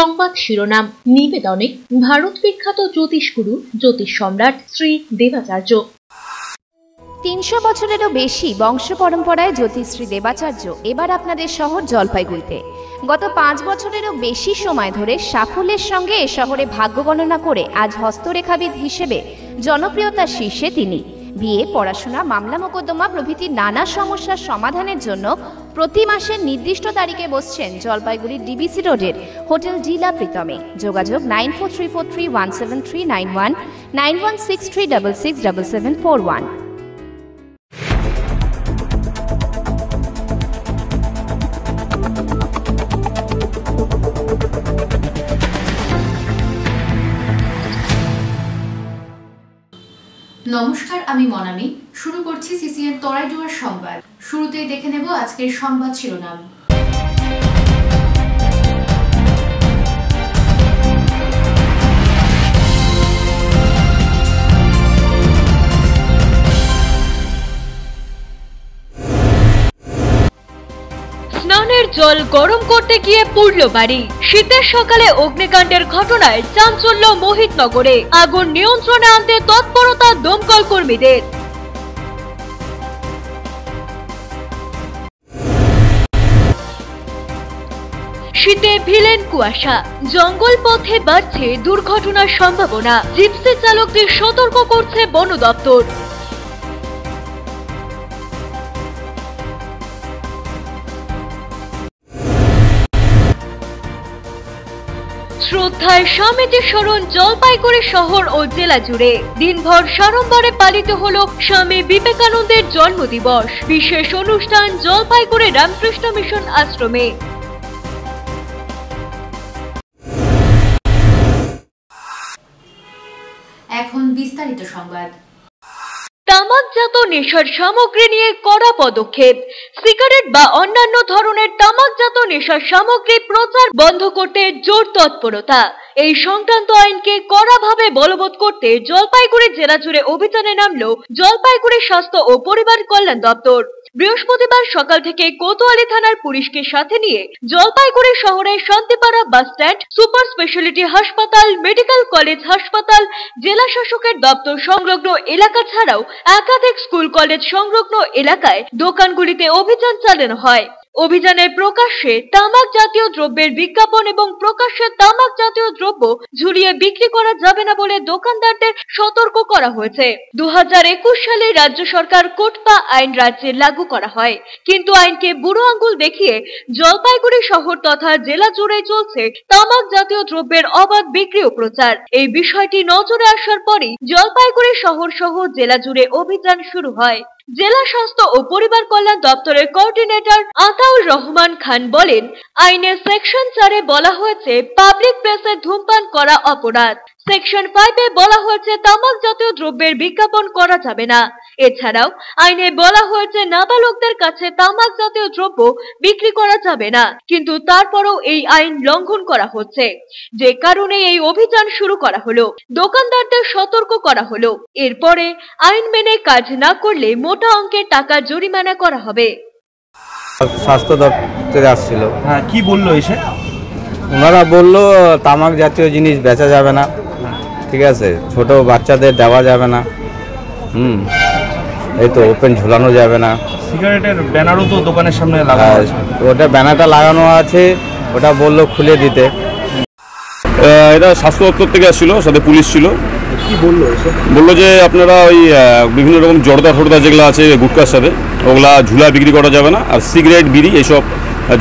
সংবাদ শিরোনাম নিবেদনে ভারত বিখ্যাত জ্যোতিষগুরু জ্যোতিষ সম্রাট শ্রী দেবাচার্য। ৩০০ বছরেরও বেশি বংশ পরম্পরায় জ্যোতিশ্রী দেবাচার্য এবার আপনাদের শহর জলপাইগুড়িতে। গত ৫ বছরেরও বেশি সময় ধরে সাফল্যের সঙ্গে এ শহরে ভাগ্য গণনা করে আজ হস্তরেখাবিদ হিসেবে জনপ্রিয়তার শীর্ষে তিনি। বিয়ে, পড়াশোনা, মামলা মোকদ্দমা প্রভৃতি নানা সমস্যার সমাধানের জন্য প্রতি মাসের নির্দিষ্ট তারিখে বসছেন জলপাইগুড়ির ডিবিসি রোডের হোটেল ডিলা প্রীতমে। যোগাযোগ 9434317391, 9163667741। নমস্কার, আমি মনামি। শুরু করছি সিসিএন তরাইডুয়ার সংবাদ। শুরুতেই দেখে নেব আজকের সংবাদ শিরোনাম। স্নানের জল গরম করতে গিয়ে পুড়ল বাড়ি। শীতের সকালে অগ্নিকাণ্ডের ঘটনায় চাঞ্চল্য মোহিতনগরে। আগুন নিয়ন্ত্রণে আনতে তৎপরতা দমকল কর্মীদের। শীতে ভিলেন কুয়াশা, জঙ্গল পথে বাড়ছে দুর্ঘটনার সম্ভাবনা। জিপসি চালকদের সতর্ক করছে বন দপ্তর। শ্রদ্ধায় স্বামীজি স্মরণ জলপাইগুড়ি শহর ও জেলা জুড়ে। দিনভর সাড়ম্বরে পালিত হল স্বামী বিবেকানন্দের জন্মদিবস। বিশেষ অনুষ্ঠান জলপাইগুড়ি রামকৃষ্ণ মিশন আশ্রমে। এখন বিস্তারিত সংবাদ। তামাকজাত নেশার সামগ্রী নিয়ে কড়া পদক্ষেপ। সিগারেট বা অন্যান্য ধরনের তামাকজাত নেশার সামগ্রী প্রচার বন্ধ করতে জোর তৎপরতা। এই সংক্রান্ত আইনকে কড়াভাবে বলবৎ করতে জলপাইগুড়ি জেলা জুড়ে অভিযানে নামল জলপাইগুড়ি স্বাস্থ্য ও পরিবার কল্যাণ দপ্তর। বৃহস্পতিবার সকাল থেকে কোতোয়ালি থানার পুলিশকে সাথে নিয়ে জলপাইগুড়ি শহরের Shantipara bus stand, super speciality হাসপাতাল, মেডিকেল কলেজ হাসপাতাল, জেলা শাসকের দপ্তর সংলগ্ন এলাকা ছাড়াও একাধিক স্কুল কলেজ সংলগ্ন এলাকায় দোকানগুলিতে অভিযান চালানো হয়। অভিযানের প্রকাশ্যে তামাক জাতীয় দ্রব্যের বিজ্ঞাপন এবং প্রকাশ্যে তামাক জাতীয় দ্রব্য ঝুলিয়ে বিক্রি করা যাবে না বলে দোকানদারদের সতর্ক করা হয়েছে। 2021 সালে রাজ্য সরকার কোটপা আইন রাজ্যে লাগু করা হয়, কিন্তু আইনকে বুড়ো আঙ্গুল দেখিয়ে জলপাইগুড়ি শহর তথা জেলা জুড়ে চলছে তামাক জাতীয় দ্রব্যের অবাধ বিক্রি ও প্রচার। এই বিষয়টি নজরে আসার পরই জলপাইগুড়ি শহর সহ জেলা জুড়ে অভিযান শুরু হয়। জেলা স্বাস্থ্য ও পরিবার কল্যাণ দপ্তরের কোঅর্ডিনেটর আতাউর রহমান খান বলেন, আইনের সেকশন 4-এ বলা হয়েছে পাবলিক প্লেসে ধূমপান করা অপরাধ। সেকশন 5-এ বলা হয়েছে তামাক জাতীয় দ্রব্যের বিজ্ঞাপন করা যাবে না। এছাড়াও আইনে বলা হয়েছে নাবালকদের কাছে তামাক জাতীয় দ্রব্য বিক্রি করা যাবে না, কিন্তু তারপরও এই আইন লঙ্ঘন করা হচ্ছে, যে কারণে এই অভিযান শুরু করা হলো। দোকানদারদের সতর্ক করা হলো, এরপরে আইন মেনে কাজ না করলে মোটা অঙ্কের টাকা জরিমানা করা হবে। স্বাস্থ্য দপ্তরে আসছিল। হ্যাঁ, কি বললো এসে? ওনারা বললো তামাক জাতীয় জিনিস বেচা যাবে না, ঠিক আছে, ছোট বাচ্চাদের দেওয়া যাবে না, এই তো ওপেন ঝুলানো যাবে না। সিগারেটের ব্যানারও তো দোকানের সামনে লাগানো আছে। ওটা ব্যানারটা লাগানো আছে, ওটা বললো খুলে দিতে। এটা স্বাস্থ্য দপ্তর থেকে আসছিল, সাথে পুলিশ ছিল। কি বললো? বললো যে আপনারা ওই বিভিন্ন রকম জর্দা ফর্দা যেগুলো আছে গুটকার সাথে, ওগুলা ঝুলা বিক্রি করা যাবে না, আর সিগারেট বিড়ি এইসব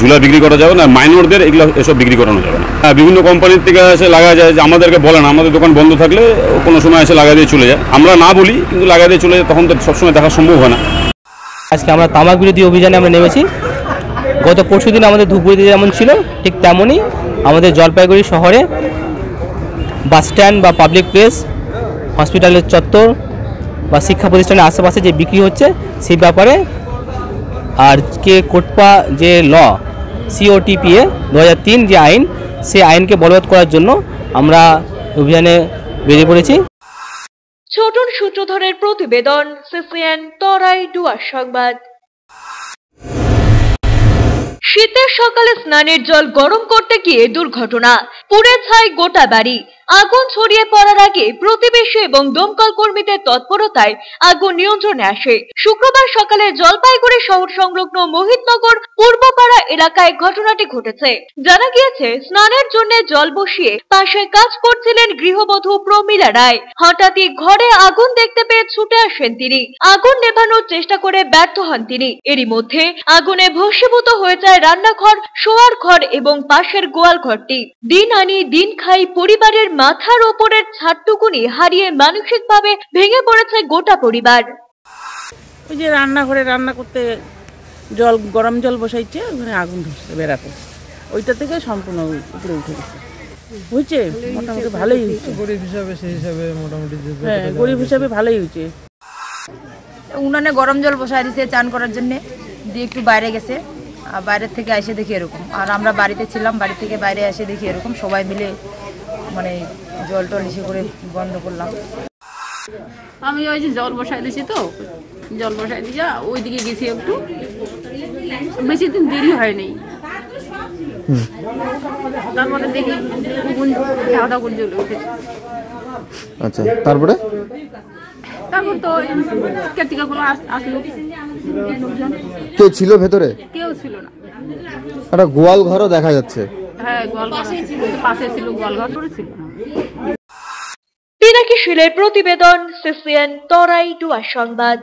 ঝুলা বিক্রি করা যাবে না, মাইনরদের এগুলো এসব বিক্রি করানো যাবে না। বিভিন্ন কোম্পানির থেকে এসে লাগা যায়, যে আমাদেরকে বলে না, আমাদের দোকান বন্ধ থাকলে কোনো সময় এসে লাগা দিয়ে চলে যায়। আমরা না বলি, কিন্তু লাগা দিয়ে চলে যায়, তখন তো সবসময় দেখা সম্ভব হয় না। আজকে আমরা তামাক বিরোধী অভিযানে আমরা নেমেছি। গত পরশুদিন আমাদের ধূপগুড়িতে যেমন ছিল, ঠিক তেমনই আমাদের জলপাইগুড়ি শহরে বাস স্ট্যান্ড বা পাবলিক প্লেস, হসপিটালের চত্বর বা শিক্ষা প্রতিষ্ঠানের আশেপাশে যে বিক্রি হচ্ছে সেই ব্যাপারে আর কে কোটপা যে ল COTPA 2003 যে আইন, সেই আইনকে বলবৎ করার জন্য আমরা অভিযানে বেরিয়ে পড়েছি। ছোটন সূত্রধরের প্রতিবেদন, সিসিএন তরাইডুয়ার সংবাদ। শীতের সকালে স্নানের জল গরম করতে গিয়ে দুর্ঘটনা, পুড়ে ছাই গোটা বাড়ি। আগুন ছড়িয়ে পড়ার আগে প্রতিবেশী এবং দমকল কর্মীদের তৎপরতায় আগুন নিয়ন্ত্রণে আসে। শুক্রবার সকালে জলপাইগুড়ি শহর সংলগ্ন মোহিতনগর পূর্বপাড়া এলাকায় ঘটনাটি ঘটেছে। জানা গিয়েছে, স্নানের জন্য জল বসিয়ে পাশে কাজ করছিলেন গৃহবধূ প্রমীলা রায়। হঠাৎই ঘরে আগুন দেখতে পেয়ে ছুটে আসেন তিনি। আগুন নেভানোর চেষ্টা করে ব্যর্থ হন তিনি। এরই মধ্যে আগুনে ভস্মীভূত হয়ে যায় রান্নাঘর, শোয়ার ঘর এবং পাশের গোয়াল ঘরটি। দিন আনি দিন খাই পরিবারের মাথার ওপরের ছাদটুকুনি হারিয়ে মানসিকভাবে ভেঙে পড়েছে গোটা পরিবার। ওই যে রান্নাঘরে রান্না করতে গরম জল বসাইছে, ওখানে আগুন ধরছে বেড়াতে, ওইটা থেকে সম্পূর্ণ উপরে উঠে গেছে। হয়েছে মোটামুটি ভালোই হয়েছে, গরিব হিসাবে সেই হিসাবে মোটামুটি হ্যাঁ গরিব হিসাবে ভালোই হয়েছে। উনানে গরম জল বসাই দিয়েছে চান করার জন্য, দিয়ে একটু বাইরে গেছে, আর বাইরের থেকে এসে দেখি এরকম। আর আমরা বাড়িতে ছিলাম, বাড়ি থেকে বাইরে এসে দেখি এরকম, সবাই মিলে মানে জল টল ইসে করে বন্ধ করলাম। আমি ওই যে জল বসাই দিয়েছি, তো জল বসাই দিয়ে ওইদিকে গেছি, একটু বেশি দিন দেরি হয়নি। তারপরে দেখি খাওয়া করে জ্বলে উঠেছে। আচ্ছা, তারপর তো কেটিকাগুলো আসলো। কেউ ছিল ভেতরে? কেউ ছিল না। একটা গোয়াল ঘরও দেখা যাচ্ছে। হ্যাঁ, গোয়াল পাশে ছিল, গোয়াল ঘর ছিল। পিনাকি শীলের প্রতিবেদন, সিসিএন তরাই ডুয়ার সংবাদ।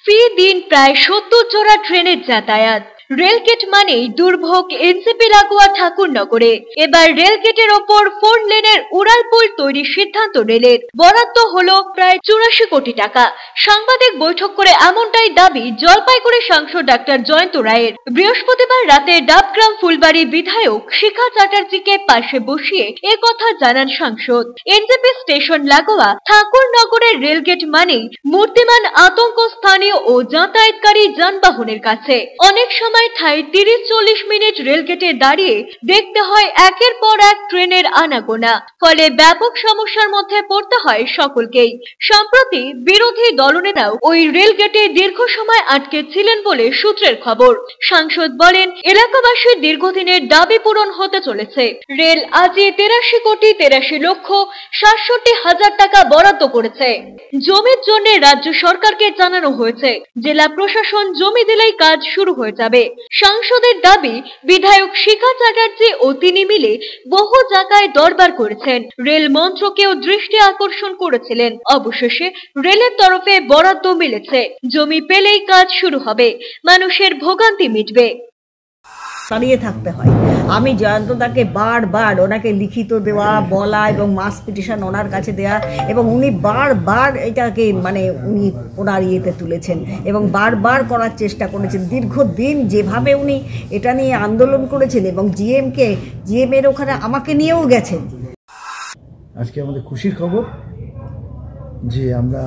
ফি দিন প্রায় 70 জোড়া ট্রেনের যাতায়াত। রেলগেট মানেই দুর্ভোগ এনসিপি লাগোয়া ঠাকুরনগরে। এবার রেলগেটের ওপর 4 লেনের উড়ালপুল তৈরির সিদ্ধান্ত রেলের। বরাদ্দ হলো প্রায় 84 কোটি টাকা। সাংবাদিক বৈঠক করে এমনটাই দাবি জলপাইগুড়ি সাংসদ ডাক্তার জয়ন্ত রায়ের। বৃহস্পতিবার রাতে ডাবগ্রাম ফুলবাড়ি বিধায়ক শিখা চ্যাটার্জিকে পাশে বসিয়ে একথা জানান সাংসদ। এনজেপি স্টেশন লাগোয়া ঠাকুরনগরের রেলগেট মানেই মূর্তিমান আতঙ্ক স্থানীয় ও যাতায়াতকারী যানবাহনের কাছে। অনেক সময় 30-40 মিনিট রেলগেটে দাঁড়িয়ে দেখতে হয় একের পর এক ট্রেনের আনাগোনা, ফলে ব্যাপক সমস্যার মধ্যে পড়তে হয় সকলকেই। সম্প্রতি বিরোধী দলনেতাও ওই রেলগেটে দীর্ঘ সময় আটকে ছিলেন বলে সূত্রের খবর। সাংসদ বলেন, এলাকাবাসীর দীর্ঘদিনের দাবি পূরণ হতে চলেছে। রেল আজই 83,63,67,000 টাকা বরাদ্দ করেছে। জমির জন্য রাজ্য সরকারকে জানানো হয়েছে, জেলা প্রশাসন জমি দিলেই কাজ শুরু হয়ে যাবে। সাংসদের দাবি, বিধায়ক শিখা চ্যাটার্জি ও তিনি মিলে বহু জায়গায় দরবার করেছেন, রেল মন্ত্রকেও দৃষ্টি আকর্ষণ করেছিলেন। অবশেষে রেলের তরফে বরাদ্দ মিলেছে, জমি পেলেই কাজ শুরু হবে, মানুষের ভোগান্তি মিটবে। দাঁড়িয়ে থাকতে হয়। আমি জয়ন্তদাকে বারবার ওনাকে লিখিত দেওয়া, বলা এবং মাস পিটিশন ওনার কাছে দেওয়া, এবং উনি বারবার এটাকে মানে উনি ওনার ইয়েতে তুলেছেন এবং বারবার করার চেষ্টা করেছেন। দীর্ঘদিন যেভাবে উনি এটা নিয়ে আন্দোলন করেছেন এবং জিএমের ওখানে আমাকে নিয়েও গেছেন। আজকে আমাদের খুশির খবর যে আমরা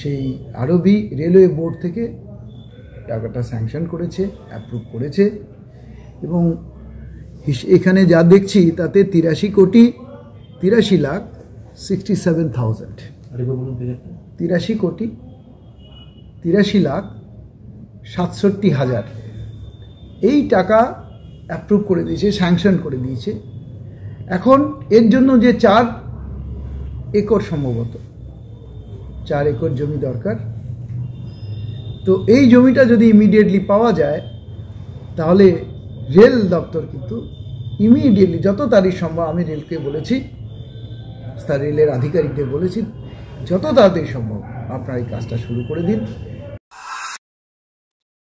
সেই আরবি রেলওয়ে বোর্ড থেকে টাকাটা স্যাংশন করেছে, অ্যাপ্রুভ করেছে, এবং এখানে যা দেখছি তাতে 83,67,000 83,67,000 এই টাকা অ্যাপ্রুভ করে দিয়েছে, স্যাংশন করে দিয়েছে। এখন এর জন্য যে 4 একর সম্ভবত 4 একর জমি দরকার। তো এই জমিটা যদি ইমিডিয়েটলি পাওয়া যায় তাহলে রেল দপ্তর কিন্তু ইমিডিয়েটলি যত তাড়াতাড়ি সম্ভব, আমি রেলকে বলেছি, রেলের আধিকারিকদের বলেছি, যত তাড়াতাড়ি সম্ভব আপনারা এই কাজটা শুরু করে দিন।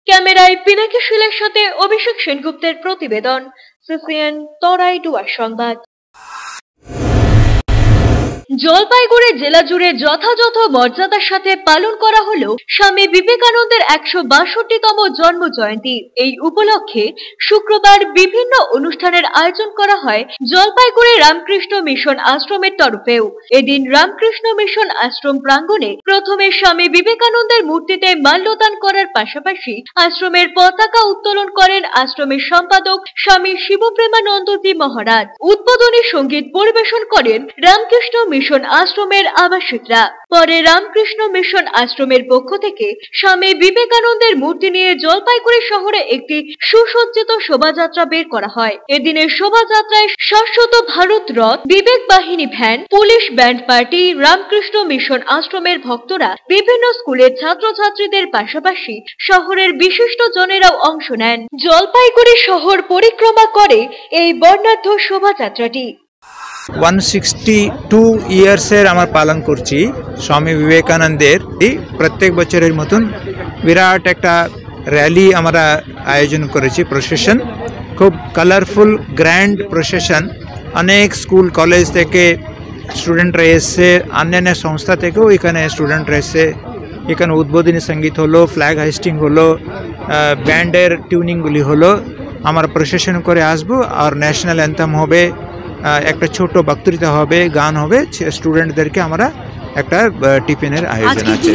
ক্যামেরায় পিনাকি শীলের সাথে অভিষেক সেনগুপ্তের প্রতিবেদন, সিসিএন তরাই ডুয়ার সংবাদ। জলপাইগুড়ি জেলা জুড়ে যথাযথ মর্যাদার সাথে পালন করা হলো স্বামী বিবেকানন্দের 162তম জন্ম জয়ন্তী। এই উপলক্ষে শুক্রবার বিভিন্ন অনুষ্ঠানের আয়োজন করা হয় জলপাইগুড়ি রামকৃষ্ণ মিশন আশ্রমের তরফেও। এদিন রামকৃষ্ণ মিশন আশ্রম প্রাঙ্গণে প্রথমে স্বামী বিবেকানন্দের মূর্তিতে মাল্যদান করার পাশাপাশি আশ্রমের পতাকা উত্তোলন করেন আশ্রমের সম্পাদক স্বামী শিবপ্রেমানন্দজি মহারাজ। উদ্বোধনী সঙ্গীত পরিবেশন করেন রামকৃষ্ণ মিশন আশ্রমের আবাসিকরা। পরে রামকৃষ্ণ মিশন আশ্রমের পক্ষ থেকে স্বামী বিবেকানন্দের মূর্তি নিয়ে জলপাইগুড়ি শহরে একটি সুসজ্জিত শোভাযাত্রা বের করা হয়। এদিনের শোভাযাত্রায় শাশ্বত ভারত রথ, বিবেক বাহিনী van, police band party, Ramakrishna mission আশ্রমের ভক্তরা, বিভিন্ন স্কুলের ছাত্রছাত্রীদের পাশাপাশি শহরের বিশিষ্ট জনেরাও অংশ নেন। জলপাইগুড়ি শহর পরিক্রমা করে এই বর্ণাঢ্য শোভাযাত্রাটি। 162 ইয়ার্সের আমার পালন করছি স্বামী বিবেকানন্দের। প্রত্যেক বছরের মতন বিরাট একটা র্যালি আমরা আয়োজন করেছি, প্রসেশন, খুব কালারফুল গ্র্যান্ড প্রসেশন। অনেক স্কুল কলেজ থেকে স্টুডেন্টরা এসছে, অন্যান্য সংস্থা থেকেও এখানে স্টুডেন্টরা এসছে। এখানে উদ্বোধনী সঙ্গীত হলো, ফ্ল্যাগ হাইস্টিং হলো, ব্যান্ডের টিউনিংগুলি হলো। আমরা প্রসেশন করে আসবো আর ন্যাশনাল অ্যান্থেম হবে, একটা ছোট বক্তৃতা হবে, গান হবে। স্টুডেন্টদেরকে আমরা একটা টিফিনের আয়োজন আছে।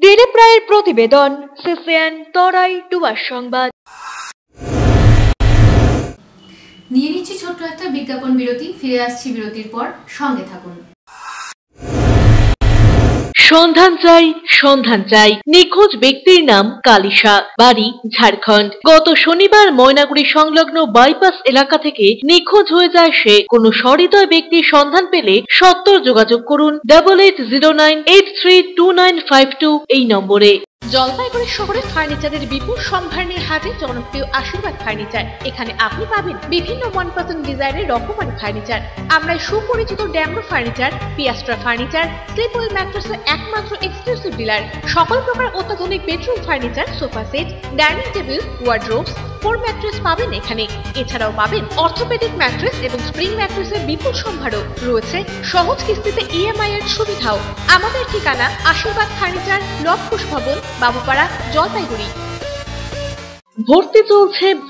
দিলীপ রায়ের প্রতিবেদন, সিসিএন তরাই ডুয়ার সংবাদ। নিয়ে নিচ্ছি ছোট্ট একটা বিজ্ঞাপন বিরতি, ফিরে আসছি বিরতির পর, সঙ্গে থাকুন। সন্ধান চাই, সন্ধান চাই। নিখোঁজ ব্যক্তির নাম কালিশা, বাড়ি ঝাড়খণ্ড। গত শনিবার ময়নাগুড়ি সংলগ্ন বাইপাস এলাকা থেকে নিখোঁজ হয়ে যায় সে। কোনো সহৃদয় ব্যক্তির সন্ধান পেলে সত্বর যোগাযোগ করুন 8809832952 এই নম্বরে। জলপাইগুড়ি শহরে ফার্নিচারের বিপুল সম্ভার নিয়ে হাজির জনপ্রিয় আশীর্বাদ ফার্নিচার। এখানে আপনি পাবেন বিভিন্ন 1% ডিজাইনের রকমারি ফার্নিচার। আমরা সুপরিচিত Damro furniture, Piastra furniture, Sleepwell ম্যাট্রেসের একমাত্র এক্সক্লুসিভ ডিলার। সকল প্রকার অত্যাধুনিক bedroom furniture, sofa set, dining table, wardrobes, ফোর ম্যাট্রেস পাবেন এখানে। এছাড়াও পাবেন অর্থোপেডিক ম্যাট্রেস এবং স্প্রিং ম্যাট্রেসের বিপুল সম্ভারও রয়েছে। সহজ কিস্তিতে ইএমআই এর সুবিধাও। আমাদের ঠিকানা আশীর্বাদ ফার্নিচার, লবকুশ ভবন, বাবুপাড়া, জলপাইগুড়ি।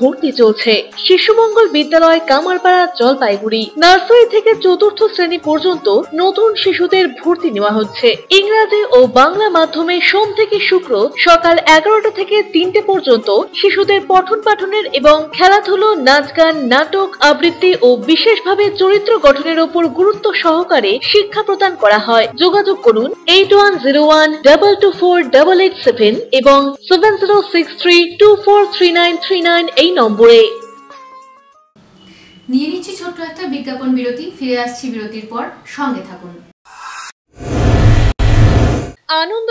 ভর্তি চলছে শিশুমঙ্গল বিদ্যালয়, কামারপাড়া, জলপাইগুড়ি। নার্সারি থেকে চতুর্থ শ্রেণী পর্যন্ত নতুন শিশুদের ভর্তি নেওয়া হচ্ছে। ইংরাজি ও বাংলা মাধ্যমে সোম থেকে শুক্র সকাল 11টা থেকে 3টে পর্যন্ত শিশুদের পঠন পাঠনের এবং খেলাধুলো, নাচ গান, নাটক, আবৃত্তি ও বিশেষভাবে চরিত্র গঠনের উপর গুরুত্ব সহকারে শিক্ষা প্রদান করা হয়। যোগাযোগ করুন 8101224887 এবং 7063243939 এই নম্বরে। নিয়ে নিচ্ছি ছোট্ট একটা বিজ্ঞাপন বিরতি, ফিরে আসছি বিরতির পর, সঙ্গে থাকুন। আনন্দ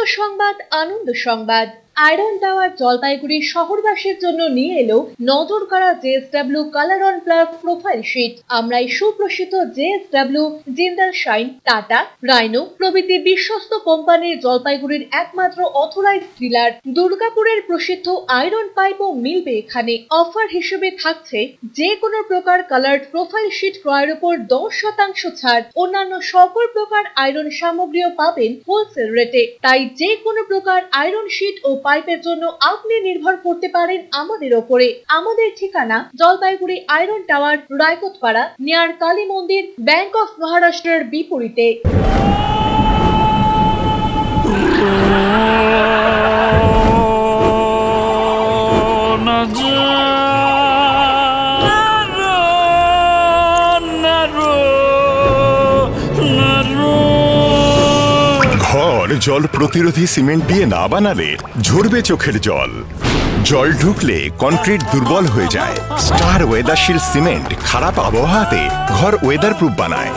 সংবাদ। আয়রন টাওয়ার জলপাইগুড়ি শহরবাসীর জন্য নিয়ে এলো নজর কাড়া JSW colour on plus profile sheet. আমরাই সুপ্রসিদ্ধ JSW, Jindal shine, Tata, Rhino প্রভৃতি বিশ্বস্ত কোম্পানির জলপাইগুড়ির একমাত্র অথরাইজড ডিলার। দুর্গাপুরের প্রসিদ্ধ আয়রন পাইপও মিলবে এখানে। অফার হিসেবে থাকছে যে কোনো প্রকার কালার্ড প্রোফাইল শিট ক্রয়ের উপর 10% ছাড়। অন্যান্য সকল প্রকার আয়রন সামগ্রীও পাবেন হোলসেল রেটে। তাই যে কোনো প্রকার আয়রন শিট ও পাইপের জন্য আপনি নির্ভর করতে পারেন আমাদের ওপরে। আমাদের ঠিকানা Jalpaiguri iron tower, Raikotpara, near Kali Mandir, bank of মহারাষ্ট্রের বিপরীতে। জল প্রতিরোধী সিমেন্ট দিয়ে না বানালে ঝরবে চোখের জল। জল ঢুকলে কনক্রিট দুর্বল হয়ে যায়। স্টার ওয়েদারশিল্ড সিমেন্ট খারাপ আবহাওয়াতে ঘর ওয়েদার প্রুফ বানায়।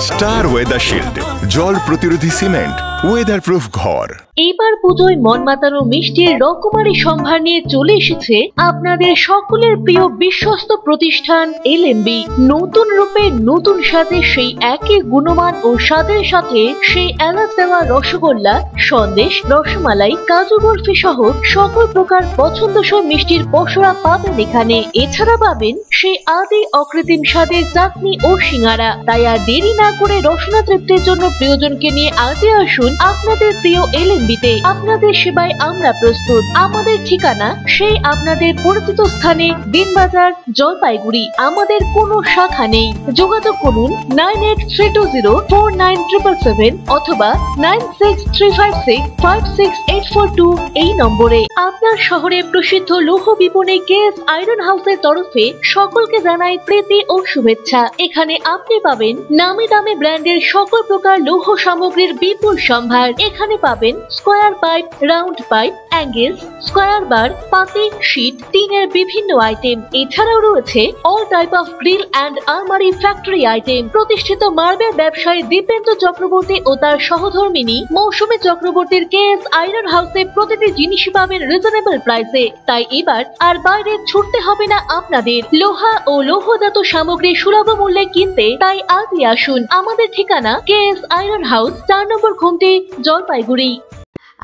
স্টার ওয়েদারশিল্ড, জল প্রতিরোধী সিমেন্ট, ওয়েদার প্রুফ ঘর। এইবার পুজোয় মন মাতানো মিষ্টির রকমারি সম্ভার নিয়ে চলে এসেছে আপনাদের সকলের প্রিয় বিশ্বস্ত প্রতিষ্ঠান LMB। নতুন রূপে, নতুন স্বাদে সেই একই গুণমান ও স্বাদের সাথে সেই এলাচ দেওয়া রসগোল্লা, সন্দেশ, রসমালাই, কাজু বরফি সহ সকল প্রকার পছন্দসই মিষ্টির পসরা পাবেন এখানে। এছাড়া পাবেন সেই আদি অকৃত্রিম স্বাদের চাটনি ও সিঙ্গারা। তাই আর দেরি না করে রসনা তৃপ্তির জন্য প্রিয়জনকে নিয়ে আজই আসুন আপনাদের প্রিয় এলএমবিতে। আপনাদের সেবায় আমরা প্রস্তুত। আমাদের ঠিকানা সেই আপনাদের পরিচিত স্থানে, দিনবাজার, জলপাইগুড়ি। আমাদের কোনো শাখা নেই। যোগাযোগ করুন 9832049777 অথবা 9635656842 এই নম্বরে। আপনার শহরে প্রসিদ্ধ লৌহ বিপণী কেএস আয়রন হাউসের তরফে সকলকে জানাই প্রীতি ও শুভেচ্ছা। এখানে আপনি পাবেন নামি দামি ব্র্যান্ডের সকল প্রকার লৌহ সামগ্রীর বিপুল সম্ভার। এখানে পাবেন square pipe, round pipe, angles, square bar, পাতি, শীট, টিনের বিভিন্ন আইটেম। এছাড়াও রয়েছে all type of grill and আলমারি ফ্যাক্টরি আইটেম। প্রতিষ্ঠিত মার্বেল ব্যবসায়ী দীপেন্দ্র চক্রবর্তী ও তার সহধর্মিনী মৌসুমী চক্রবর্তীর কেএস আয়রন হাউসে প্রতিটি জিনিসই পাবেন রিজনেবল প্রাইসে। তাই এবার আর বাইরে ছুটতে হবে না আপনাদের। লোহা ও লৌহজাত সামগ্রী সুলভ মূল্যে কিনতে তাই আজই আসুন। আমাদের ঠিকানা কেএস আয়রন হাউস, 4 নম্বর ঘুমটি, জলপাইগুড়ি।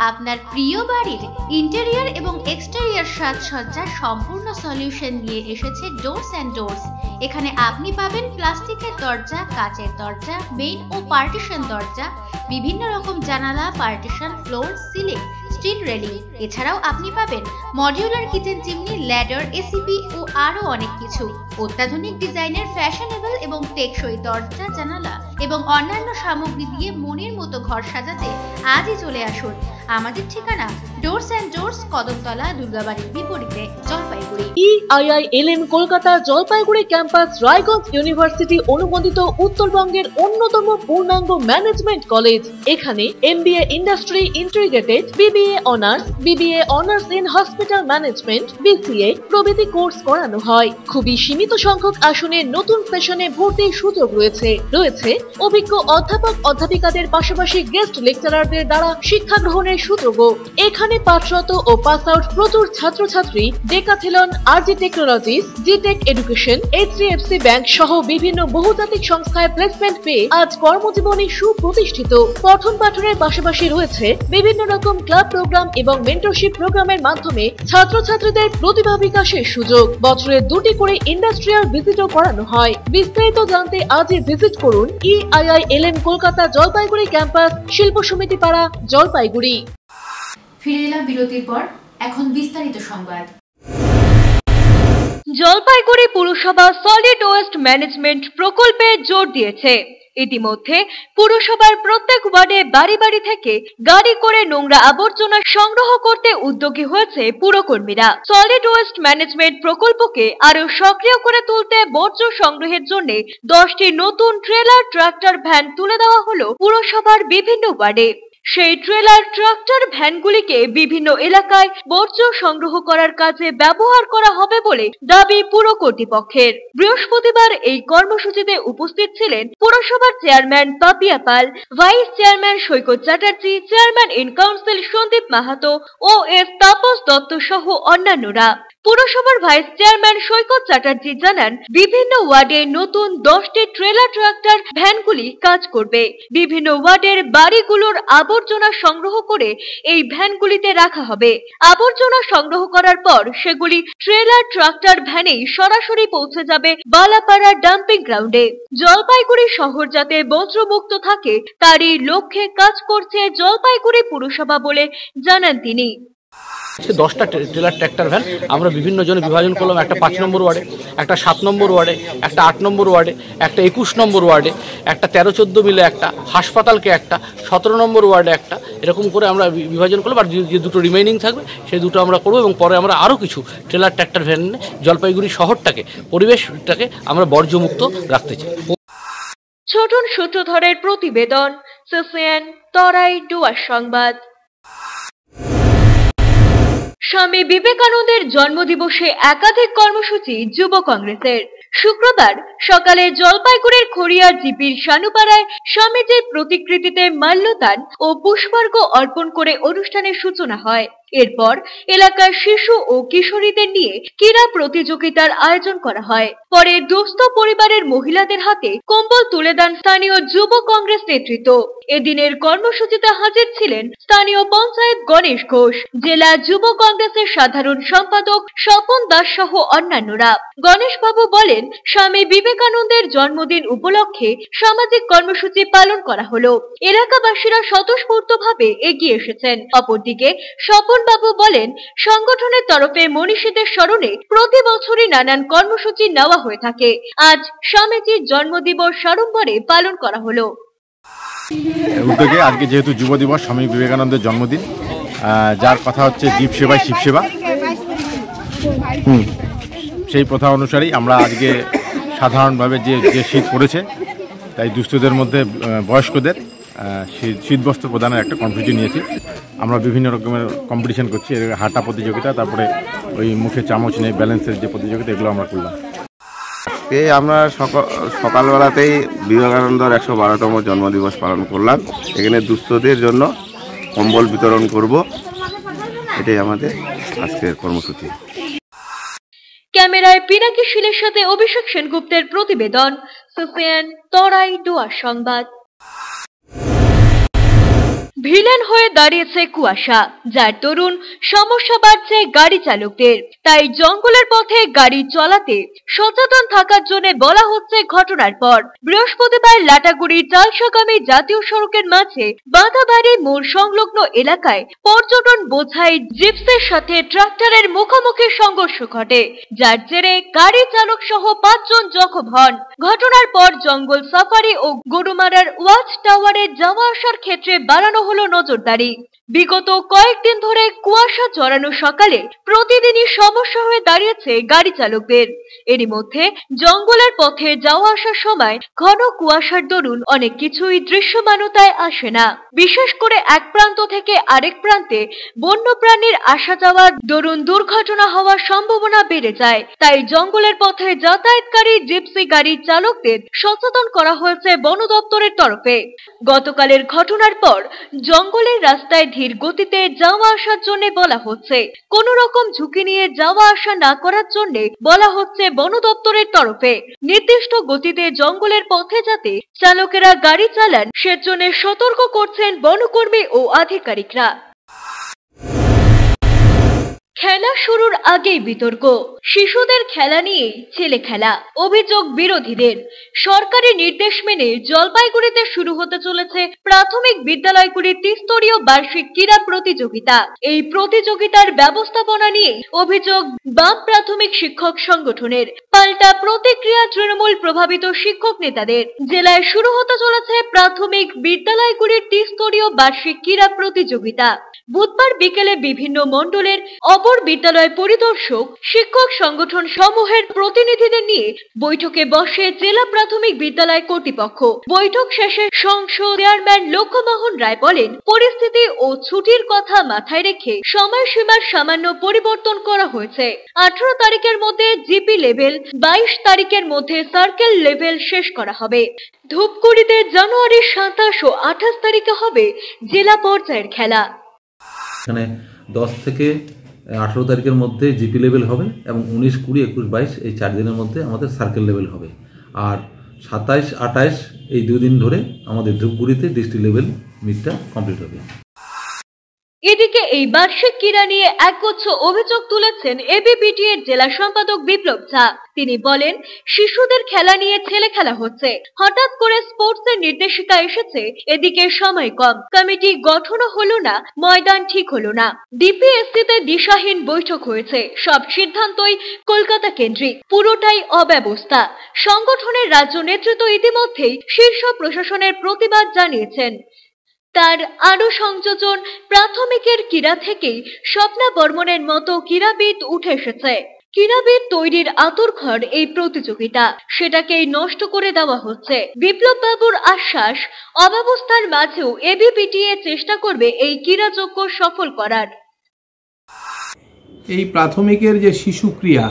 আপনার প্রিয় বাড়ির ইন্টেরিয়র এবং এক্সটেরিয়র সাজসজ্জার সম্পূর্ণ সলিউশন নিয়ে এসেছে ডোরস অ্যান্ড ডোরস। এখানে আপনি পাবেন প্লাস্টিকের দরজা, কাচের দরজা, মেইন ও পার্টিশন দরজা, বিভিন্ন রকম জানালা, partition, floor, ceiling, steel railing. এছাড়াও আপনি পাবেন modular kitchen chimney, ladder, ACP ও আরো অনেক কিছু। অত্যাধুনিক ডিজাইনের ফ্যাশনেবল এবং টেকসই দরজা, জানালা এবং অন্যান্য সামগ্রী দিয়ে মনের মতো ঘর সাজাতে আজই চলে আসুন। আমাদের ঠিকানা ডোরস অ্যান্ড ডোরস, কদমতলা, দুর্গাবাড়ির বিপরীতে, Jalpaiguri. EIILM Kolkata Jalpaiguri campus Raiganj university অনুমোদিত উত্তরবঙ্গের অন্যতম পূর্ণাঙ্গ ম্যানেজমেন্ট কলেজ। এখানে MBA industry integrated, BBA honours, BBA honours in hospital management, BCA প্রভৃতি কোর্স করানো হয়। খুবই সীমিত সংখ্যক আসনে নতুন সেশনে ভর্তির সুযোগ রয়েছে। অভিজ্ঞ অধ্যাপক অধ্যাপিকাদের পাশাপাশি গেস্ট লেকচারারদের দ্বারা শিক্ষা গ্রহণের সুযোগও। এখানে পাঠরত ও পাস আউট প্রচুর ছাত্রছাত্রী ডেকাথেলন, RG টেকনোলজিস, জিটেক এডুকেশন, HDFC ব্যাংক সহ বিভিন্ন বহুজাতিক সংস্থায় প্লেসমেন্ট পেয়ে আজ কর্মজীবনে সুপ্রতিষ্ঠিত। পঠন পাঠনের পাশাপাশি রয়েছে বিভিন্ন রকম ক্লাব প্রোগ্রাম এবং মেন্টরশিপ প্রোগ্রামের মাধ্যমে ছাত্রছাত্রীদের প্রতিভা বিকাশের সুযোগ। বছরে 2টি করে ইন্ডাস্ট্রিয়াল ভিজিটও করানো হয়। বিস্তারিত জানতে আজই ভিজিট করুন EIILM কলকাতা জলপাইগুড়ি ক্যাম্পাস, শিল্প সমিতি পাড়া, জলপাইগুড়ি। ফিরে এলাম বিরতির পর। এখন বিস্তারিত সংবাদ। জলপাইগুড়ি পুরসভা সলিড ওয়েস্ট ম্যানেজমেন্ট প্রকল্পে জোর দিয়েছে। ইতিমধ্যে পুরসভার প্রত্যেক ওয়ার্ডে বাড়ি বাড়ি থেকে গাড়ি করে নোংরা আবর্জনা সংগ্রহ করতে উদ্যোগী হয়েছে পুরকর্মীরা। সলিড ওয়েস্ট ম্যানেজমেন্ট প্রকল্পকে আরো সক্রিয় করে তুলতে বর্জ্য সংগ্রহের জন্য 10টি নতুন ট্রেলার ট্রাক্টর ভ্যান তুলে দেওয়া হলো পুরসভার বিভিন্ন ওয়ার্ডে। সেই ট্রেলার ট্রাক্টর ভ্যানগুলিকে বিভিন্ন এলাকায় বর্জ্য সংগ্রহ করার কাজে ব্যবহার করা হবে বলে দাবি পুর কর্তৃপক্ষের। বৃহস্পতিবার এই কর্মসূচিতে উপস্থিত ছিলেন পুরসভার chairman Papiya Pal, vice chairman Saikat Chatterjee, chairman in council Sandip Mahato ও এস তাপস দত্ত সহ অন্যান্যরা। পুরসভার ভাইস চেয়ারম্যান সৈকত চ্যাটার্জি জানান, বিভিন্ন ওয়ার্ডে নতুন 10টি ট্রেলার ট্রাক্টর ভ্যানগুলি কাজ করবে। বিভিন্ন ওয়ার্ডের বাড়িগুলোর আবর্জনা সংগ্রহ করে এই ভ্যানগুলিতে রাখা হবে। আবর্জনা সংগ্রহ করার পর সেগুলি ট্রেলার ট্রাক্টর ভ্যানেই সরাসরি পৌঁছে যাবে বালাপাড়া ডাম্পিং গ্রাউন্ডে। জলপাইগুড়ি শহর যাতে বজ্রমুক্ত থাকে তারই লক্ষ্যে কাজ করছে জলপাইগুড়ি পুরসভা বলে জানান তিনি। 10টা ট্রেলার ট্র্যাক্টর ভ্যান আমরা বিভিন্ন জনে বিভাজন করলাম। একটা 5 নম্বর ওয়ার্ডে, একটা 7 নম্বর ওয়ার্ডে, একটা 8 নম্বর ওয়ার্ডে, একটা 21 নম্বর ওয়ার্ডে, একটা 13-14 মিলে একটা, হাসপাতালকে একটা, 17 নম্বর ওয়ার্ডে একটা, এরকম করে আমরা বিভাজন করলাম। আর যে দুটো রিমেইনিং থাকবে সেই দুটো আমরা করবো এবং পরে আমরা আরও কিছু ট্রেলার ট্র্যাক্টর ভ্যান জলপাইগুড়ি শহরটাকে, পরিবেশটাকে আমরা বর্জ্যমুক্ত রাখতে চাই। ছোটন সূত্রধরের প্রতিবেদন, CCN তরাই ডুয়ার সংবাদ। স্বামী বিবেকানন্দের জন্মদিবসে একাধিক কর্মসূচি যুব কংগ্রেসের। শুক্রবার সকালে জলপাইগুড়ির খড়িয়ার জিপির শানুপাড়ায় স্বামীজির প্রতিকৃতিতে মাল্যদান ও পুষ্পার্ঘ্য অর্পণ করে অনুষ্ঠানের সূচনা হয়। এরপর এলাকার শিশু ও কিশোরীদের নিয়ে ক্রীড়া প্রতিযোগিতার আয়োজন করা হয়। পরে দুস্থ পরিবারের মহিলাদের হাতে কম্বল তুলে দেন স্থানীয় যুব কংগ্রেস নেতৃত্ব। এদিনের কর্মসূচিতে হাজির ছিলেন স্থানীয় পঞ্চায়েত গণেশ ঘোষ, জেলা যুব কংগ্রেসের সাধারণ সম্পাদক স্বপন দাস সহ অন্যান্যরা। গণেশ বাবু বলেন, স্বামী বিবেকানন্দের জন্মদিন উপলক্ষে সামাজিক কর্মসূচি পালন করা হলো। এলাকাবাসীরা স্বতঃস্ফূর্তভাবে এগিয়ে এসেছেন। অপরদিকে স্বপন বাবু বলেন, সংগঠনের তরফে মনীষীদের স্মরণে প্রতি বছরই নানান কর্মসূচি নেওয়া হয়ে থাকে। আজ স্বামীজির জন্মদিবস সাড়ম্বরে পালন করা হলো। উদ্যোগে আজকে যেহেতু যুব দিবস, স্বামী বিবেকানন্দের জন্মদিন, যার কথা হচ্ছে জীব সেবাই শিব সেবা, সেই প্রথা অনুসারেই আমরা আজকে সাধারণভাবে যে শীত পড়েছে তাই দুস্থদের মধ্যে বয়স্কদের শীতবস্ত্র প্রদানের একটা কম্পিটিশন নিয়েছি। আমরা বিভিন্ন রকমের কম্পিটিশন করছি, হাঁটা প্রতিযোগিতা, তারপরে ওই মুখে চামচ নেই ব্যালেন্সের যে প্রতিযোগিতা, এগুলো আমরা করলাম। আমরা সকালবেলাতেই বিবেকানন্দর 112তম জন্মদিবস পালন করলাম। এখানে দুস্থদের জন্য কম্বল বিতরণ করব, এটাই আমাদের আজকের কর্মসূচি। ক্যামেরায় পিনাকি শীলের সাথে অভিষেক সেনগুপ্তের প্রতিবেদন, সিসিএন তরাই ডুয়ার সংবাদ। ভিলেন হয়ে দাঁড়িয়েছে কুয়াশা, যার দরুন সমস্যা বাড়ছে গাড়ি চালকদের। তাই জঙ্গলের পথে গাড়ি চলাতে সচেতন থাকার জন্য বলা হচ্ছে ঘটনার পর বৃহস্পতিবার লাটাগুড়ি চালসাগামী জাতীয় সড়কের মাঝে বাঁধাবাড়ি মোড় সংলগ্ন এলাকায় পর্যটন বোঝাই জিপসের সাথে ট্রাক্টরের মুখোমুখি সংঘর্ষ ঘটে, যার জেরে গাড়ি চালক সহ 5 জন জখম হন। ঘটনার পর জঙ্গল সাফারি ও গরুমারার ওয়াচ টাওয়ারে যাওয়া আসার ক্ষেত্রে বাড়ানো হলো নজরদারি। বিগত কয়েকদিন ধরে কুয়াশা জড়ানো সকালে প্রতিদিনই সমস্যা হয়ে দাঁড়িয়েছে গাড়ি চালকদের। এরই মধ্যে জঙ্গলের পথে যাওয়া আসার সময় ঘন কুয়াশার দরুন অনেক কিছুই দৃশ্যমানতায় আসে না। বিশেষ করে এক প্রান্ত থেকে আরেক প্রান্তে বন্যপ্রাণীর আসা যাওয়ার দরুন দুর্ঘটনা হওয়ার সম্ভাবনা বেড়ে যায়। তাই জঙ্গলের পথে যাতায়াতকারী জিপসি গাড়ি চালকদের সচেতন করা হয়েছে বন দপ্তরের তরফে। গতকালের ঘটনার পর জঙ্গলের রাস্তায় ধীর গতিতে যাওয়া আসার জন্য বলা হচ্ছে, কোন রকম ঝুঁকি নিয়ে যাওয়া আসা না করার জন্য বলা হচ্ছে বন দপ্তরের তরফে। নির্দিষ্ট গতিতে জঙ্গলের পথে যাতে চালকেরা গাড়ি চালান সেজন্য সতর্ক করছেন বনকর্মী ও আধিকারিকরা। খেলা শুরুর আগেই বিতর্ক, শিশুদের খেলা নিয়ে ছেলে খেলা, অভিযোগ বিরোধীদের। সরকারি নির্দেশ মেনে জলপাইগুড়িতে শুরু হতে চলেছে প্রাথমিক বিদ্যালয়গুলির ত্রিস্তরীয় বার্ষিক ক্রীড়া প্রতিযোগিতা। এই প্রতিযোগিতার ব্যবস্থাপনা নিয়ে অভিযোগ বাম প্রাথমিক শিক্ষক সংগঠনের। পাল্টা প্রতিক্রিয়া তৃণমূল প্রভাবিত শিক্ষক নেতাদের। জেলায় শুরু হতে চলেছে প্রাথমিক বিদ্যালয়গুলির ত্রিস্তরীয় বার্ষিক ক্রীড়া প্রতিযোগিতা। বুধবার বিকেলে বিভিন্ন মণ্ডলের অপর বিদ্যালয় পরিদর্শক, শিক্ষক সংগঠন সমূহের প্রতিনিধিদের নিয়ে বৈঠকে বসে জেলা প্রাথমিক বিদ্যালয় কর্তৃপক্ষ। বৈঠক শেষে সংসদ চেয়ারম্যান লক্ষ্যমোহন রায় বলেন, পরিস্থিতি ও ছুটির কথা মাথায় রেখে সময়সীমার সামান্য পরিবর্তন করা হয়েছে। 18 তারিখের মধ্যে জিপি লেভেল, 22 তারিখের মধ্যে সার্কেল লেভেল শেষ করা হবে। ধূপগুড়িতে জানুয়ারির 27 ও 28 তারিখে হবে জেলা পর্যায়ের খেলা। এখানে 10 থেকে 18 তারিখের মধ্যে জিপি লেভেল হবে এবং 19, 20, 21, 22 এই 4 দিনের মধ্যে আমাদের সার্কেল লেভেল হবে। আর 27, 28 এই 2 দিন ধরে আমাদের ধূপগুড়িতে ডিস্ট্রিক্ট লেভেল মিটটা কমপ্লিট হবে। এদিকে এই বার্ষিক ক্রীড়া নিয়ে একগুচ্ছ অভিযোগ তুলেছেন এবিপিটি এর জেলা সম্পাদক বিপ্লব ঝা। তিনি বলেন, শিশুদের খেলা নিয়ে ছেলে খেলা হচ্ছে, হঠাৎ করে স্পোর্টসের নির্দেশিকা এসেছে, এদিকে সময় কম, কমিটি গঠনও হলো না, ময়দান ঠিক হলো না। ডিপিএসসিতে দিশাহীন বৈঠক হয়েছে, সব সিদ্ধান্তই কলকাতা কেন্দ্রিক, পুরোটাই অব্যবস্থা। সংগঠনের রাজ্য নেতৃত্ব ইতিমধ্যেই শীর্ষ প্রশাসনের প্রতিবাদ জানিয়েছেন। তার আরো সংযোজন, প্রাথমিকের ক্রীড়া থেকেই স্বপ্না বর্মনের মতো ক্রীড়াবিদ উঠে এসেছে। ক্রীড়াবিদ তৈরির আঁতুড়ঘর এই প্রতিযোগিতা, সেটাকেই নষ্ট করে দেওয়া হচ্ছে। বিপ্লব বাবুর আশ্বাস, অব্যবস্থার মাঝেও এবিপিটিএ চেষ্টা করবে এই ক্রীড়াযজ্ঞ সফল করার। এই প্রাথমিকের যে শিশু ক্রিয়া,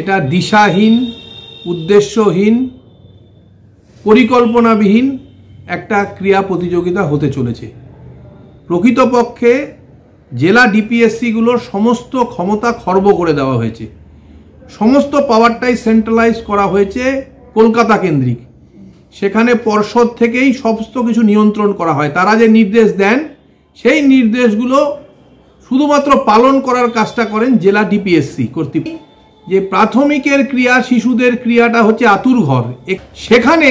এটা দিশাহীন, উদ্দেশ্যহীন, পরিকল্পনাবিহীন একটা ক্রীড়া প্রতিযোগিতা হতে চলেছে। প্রকৃতপক্ষে জেলা ডিপিএসসিগুলোর সমস্ত ক্ষমতা খর্ব করে দেওয়া হয়েছে, সমস্ত পাওয়ারটাই সেন্ট্রালাইজ করা হয়েছে কলকাতা কেন্দ্রিক। সেখানে পর্ষদ থেকেই সমস্ত কিছু নিয়ন্ত্রণ করা হয়। তারা যে নির্দেশ দেন সেই নির্দেশগুলো শুধুমাত্র পালন করার কাজটা করেন জেলা ডিপিএসসি কর্তৃপক্ষ। যে প্রাথমিকের ক্রিয়া, শিশুদের ক্রিয়াটা হচ্ছে আতুর ঘর, সেখানে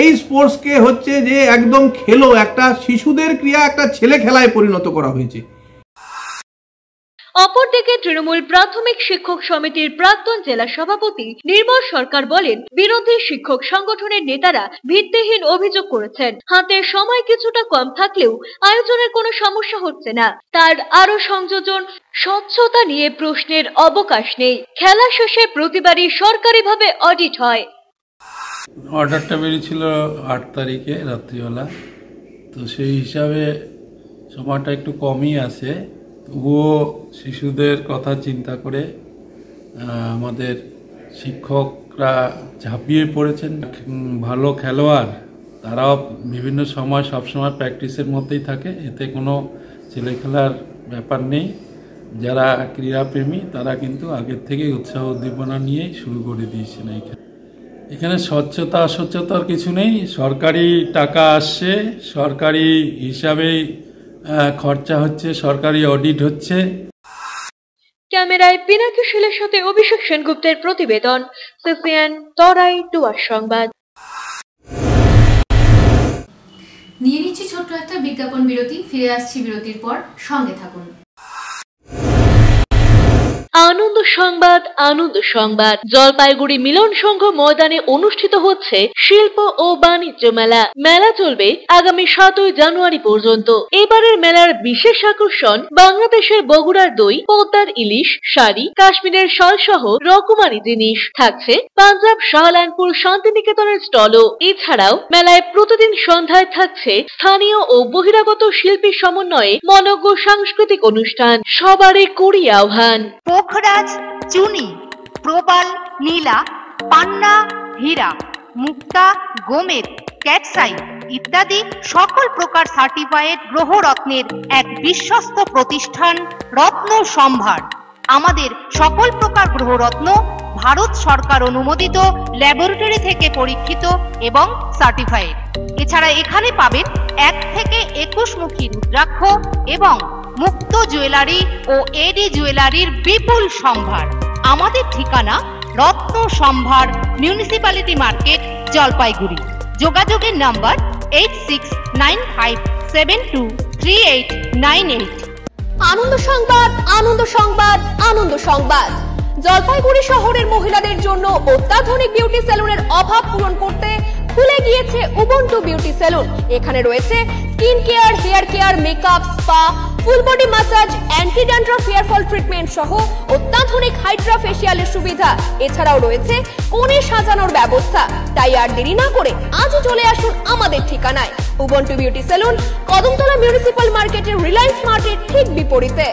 এই স্পোর্টসকে হচ্ছে যে একদম খেলো, একটা শিশুদের ক্রিয়া একটা ছেলে খেলায় পরিণত করা হয়েছে। অপরদিকে তৃণমূল প্রাথমিক শিক্ষক সমিতির প্রাক্তন জেলা সভাপতি নির্মল সরকার বলেন, বিরোধী শিক্ষক সংগঠনের নেতারা ভিত্তিহীন অভিযোগ করেছেন। হাতে সময় কিছুটা কম থাকলেও আয়োজনের কোনো সমস্যা হচ্ছে না। তার আরো সংযোজন, স্বচ্ছতা নিয়ে প্রশ্নের অবকাশ নেই। খেলা শেষে প্রতিবারই সরকারিভাবে অডিট হয়। অর্ডারটা বেরিয়েছিল 8 তারিখে রাত্রিবেলা, তো সেই হিসাবে সময়টা একটু কমই আছে। তবুও শিশুদের কথা চিন্তা করে আমাদের শিক্ষকরা ঝাঁপিয়ে পড়েছেন। ভালো খেলোয়াড় তারাও বিভিন্ন সময় সবসময় প্র্যাকটিসের মধ্যেই থাকে, এতে কোনো ছেলে খেলার ব্যাপার নেই। যারা ক্রীড়াপ্রেমী তারা কিন্তু আগের থেকেই উৎসাহ উদ্দীপনা নিয়েই শুরু করে দিয়েছেন। এখানে স্বচ্ছতা অস্বচ্ছতার কিছু নেই, সরকারি টাকা আসছে, সরকারি হিসাবেই খরচা হচ্ছে, সরকারি অডিট হচ্ছে। ক্যামেরায় পিনাকি শীলের সাথে অভিষেক সেনগুপ্তের প্রতিবেদন, সিসিএন তরাই ডুয়ার সংবাদ। নিয়ে নিচ্ছি ছোট্ট একটা বিজ্ঞাপন বিরতি, ফিরে আসছি বিরতির পর, সঙ্গে থাকুন। আনন্দ সংবাদ, আনন্দ সংবাদ। জলপাইগুড়ি মিলন সংঘ ময়দানে অনুষ্ঠিত হচ্ছে শিল্প ও বাণিজ্য মেলা। মেলা চলবে আগামী 7 জানুয়ারি পর্যন্ত। এবারের মেলার বিশেষ আকর্ষণ বাংলাদেশের বগুড়ার দই, পদ্মার ইলিশ, শাড়ি, কাশ্মীরের শাল সহ রকমারি জিনিস। থাকছে পাঞ্জাব শাহলানপুর শান্তিনিকেতনের স্টলও। এছাড়াও মেলায় প্রতিদিন সন্ধ্যায় থাকছে স্থানীয় ও বহিরাগত শিল্পী সমন্বয়ে মনোজ্ঞ সাংস্কৃতিক অনুষ্ঠান। সবারই করি আহ্বান। পোখরাজ, চুনি, প্রবাল, নীলা, পান্না, হীরা, মুক্তা, গোমেদ, ক্যাটসাই ইত্যাদি সকল প্রকার সার্টিফাইড গ্রহরত্নের এক বিশ্বস্ত প্রতিষ্ঠান রত্ন সম্ভার। আমাদের সকল প্রকার গ্রহরত্ন ভারত সরকার অনুমোদিত ল্যাবরেটরি থেকে পরীক্ষিত এবং সার্টিফাইড। এছাড়া এখানে পাবেন 1 থেকে 21 মুখী রুদ্রাক্ষ এবং মুক্ত জুয়েলারি ও এডি জুয়েলারির বিপুল সম্ভার। আমাদের ঠিকানা রত্ন সম্ভার, মিউনিসিপ্যালিটি মার্কেট, জলপাইগুড়ি। যোগাযোগের নাম্বার 8695723898। আনন্দ সংবাদ, আনন্দ সংবাদ, আনন্দ সংবাদ। জলপাইগুড়ি শহরের মহিলাদের জন্য অত্যাধুনিক বিউটি সেলুনের অভাব পূরণ করতে খুলে গিয়েছে উবুন্টু বিউটি সেলুন। এখানে রয়েছে skin care, hair care, makeup, spa, full body massage, anti dandruff hair fall treatment সহ অত্যাধুনিক হাইড্রা ফেশিয়ালের সুবিধা। এছাড়াও রয়েছে কোণে সাজানোর ব্যবস্থা। তাই আর দেরি না করে আজই চলে আসুন আমাদের ঠিকানায়। Ubuntu beauty salon, Kadamtala municipal মার্কেটের রিলায়েন্স মার্টের ঠিক বিপরীতে।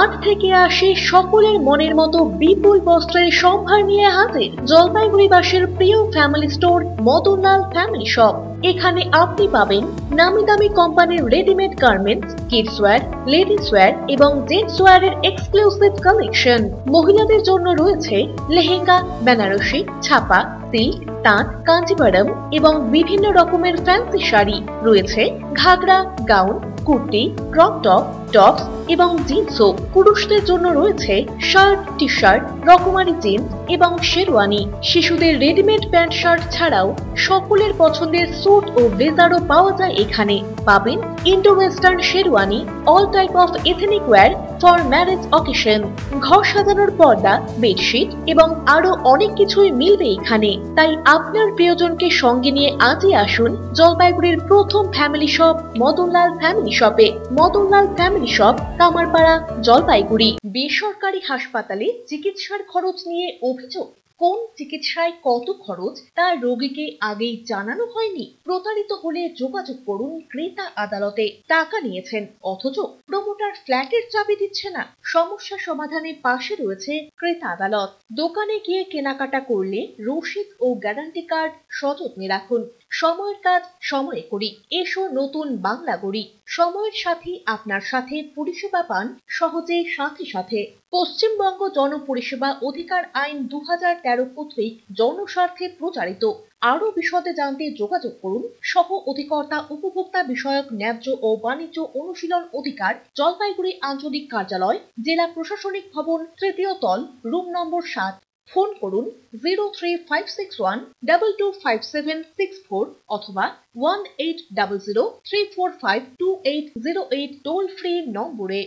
আজ থেকে আসে সকলের মনের মতো বিপুল বস্ত্রের সম্ভার নিয়ে হাজির জলপাইগুড়িবাসীর প্রিয় family store Madanlal family shop. এখানে আপনি পাবেন নামি দামি কোম্পানির readymade garments, kids wear, ladies wear এবং জেন্টস ওয়্যারের এক্সক্লুসিভ কালেকশন। মহিলাদের জন্য রয়েছে লেহেঙ্গা, বেনারসি, ছাপা, সিল্ক, তাঁত, কাঞ্জিভারম এবং বিভিন্ন রকমের ফ্যান্সি শাড়ি। রয়েছে ghagra, gown, kurti, crop top, tops এবং জিন্সও। পুরুষদের জন্য রয়েছে শার্ট, টি শার্ট, রকমারি জিন্স এবং শেরওয়ানি। শিশুদের রেডিমেড প্যান্ট শার্ট ছাড়াও সকলের পছন্দের স্যুট ও ব্লেজারও পাওয়া যায় এখানে। পাবেন Indo western sherwani, all type of ethnic wire for marriage occasion, ঘর সাজানোর পর্দা, বেডশিট এবং আরো অনেক কিছুই মিলবে এখানে। তাই আপনার প্রিয়জনকে সঙ্গে নিয়ে আজই আসুন জলপাইগুড়ির প্রথম ফ্যামিলি শপ মদনলাল ফ্যামিলি শপে। Madanlal family shop, Kamarpara, Jalpaiguri. বেসরকারি হাসপাতালে চিকিৎসার খরচ নিয়ে অভিযোগ। কোন চিকিৎসায় কত খরচ তা রোগীকে আগেই জানানো হয়নি? প্রতারিত হলে যোগাযোগ করুন ক্রেতা আদালতে। টাকা নিয়েছেন অথচ প্রমোটার ফ্ল্যাটের চাবি দিচ্ছে না। সমস্যা সমাধানে পাশে রয়েছে ক্রেতা আদালত। দোকানে গিয়ে কেনাকাটা করলে রসিদ ও গ্যারান্টি কার্ড সযত্নে রাখুন। সময়ের কাজ সময়ে করি, এসো নতুন বাংলা গড়ি। সময়ের সাথে আপনার সাথে পরিষেবা পান সহজে সাথে সাথে। পশ্চিমবঙ্গ জনপরিষেবা অধিকার আইন 2013 কর্তৃক জনস্বার্থে প্রচারিত। আরো বিশদে জানতে যোগাযোগ করুন সহ অধিকর্তা উপভোক্তা বিষয়ক ন্যায্য ও বাণিজ্য অনুশীলন অধিকার, জলপাইগুড়ি আঞ্চলিক কার্যালয়, জেলা প্রশাসনিক ভবন, তৃতীয় তল, রুম নম্বর 7। ফোন করুন 03561225764 অথবা 180034528808 টোল ফ্রি নম্বরে।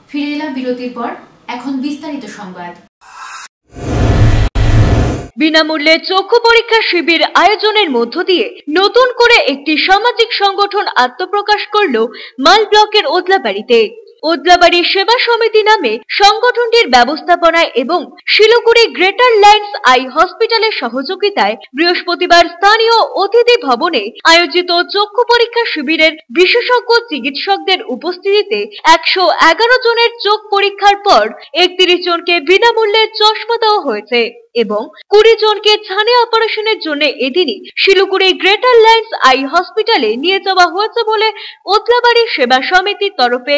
ফিরে এলাম বিরতির পর, এখন বিস্তারিত সংবাদ। বিনামূল্যে চক্ষু পরীক্ষা শিবির আয়োজনের মধ্য দিয়ে নতুন করে একটি সামাজিক সংগঠন আত্মপ্রকাশ করল মাল ব্লকের ওদলাবাড়িতে। ওদলাবাড়ি সেবা সমিতি নামে সংগঠনটির ব্যবস্থাপনায় এবং শিলিগুড়ি গ্রেটার লাইন্স আই হসপিটালের সহযোগিতায় বৃহস্পতিবার স্থানীয় অতিথি ভবনে আয়োজিত চক্ষু পরীক্ষা শিবিরের বিশেষজ্ঞ চিকিৎসকদের উপস্থিতিতে 111 জনের চোখ পরীক্ষার পর 31 জনকে বিনামূল্যে চশমা দেওয়া হয়েছে এবং 20 জনকে ছানি অপারেশনের জন্য এদিনই শিলিগুড়ি গ্রেটার লাইন্স আই হসপিটালে নিয়ে যাওয়া হয়েছে বলে ওদলাবাড়ি সেবা সমিতির তরফে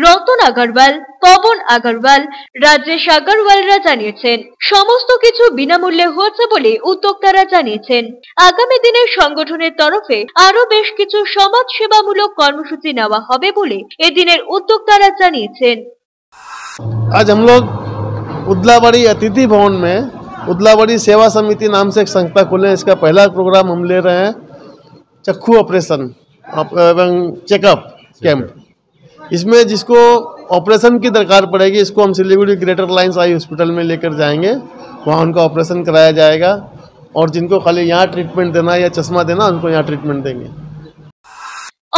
রতন আগরওয়াল, পবন আগরওয়াল, রাজেশ আগরওয়ালরা জানিয়েছেন। সমস্ত কিছু বিনামূল্যে হয়েছে বলে উদ্যোক্তারা জানিয়েছেন। আগামী দিনে সংগঠনের তরফে আরো বেশ কিছু সমাজ সেবামূলক কর্মসূচি নেওয়া হবে বলে এদিনের উদ্যোক্তারা জানিয়েছেন। आज हम लोग उदलाबाड़ी अतिथि भवन में उदलाबाड़ी सेवा समिति नाम से एक संस्था खोले। इसका पहला प्रोग्राम हम ले रहे हैं चक्षु ऑपरेशन एवं चेकअप कैंप। इसमें जिसको ऑपरेशन की दरकार पड़ेगी इसको हम Siliguri greater lines eye hospital में लेकर जाएंगे, वहाँ उनका ऑपरेशन कराया जाएगा और जिनको खाली यहाँ ट्रीटमेंट देना या चश्मा देना उनको यहाँ ट्रीटमेंट देंगे।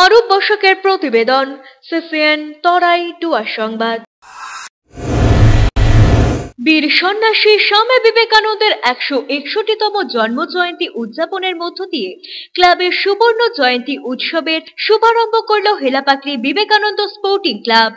অরূপ বসাকের প্রতিবেদন, সিসিএন তরাই ডুয়ার সংবাদ। বীর সন্ন্যাসী স্বামী বিবেকানন্দের 161তম জন্ম জয়ন্তী উদযাপনের মধ্য দিয়ে ক্লাবের সুবর্ণ জয়ন্তী উৎসবের শুভারম্ভ করল হেলাপাকড়ি বিবেকানন্দ স্পোর্টিং ক্লাব।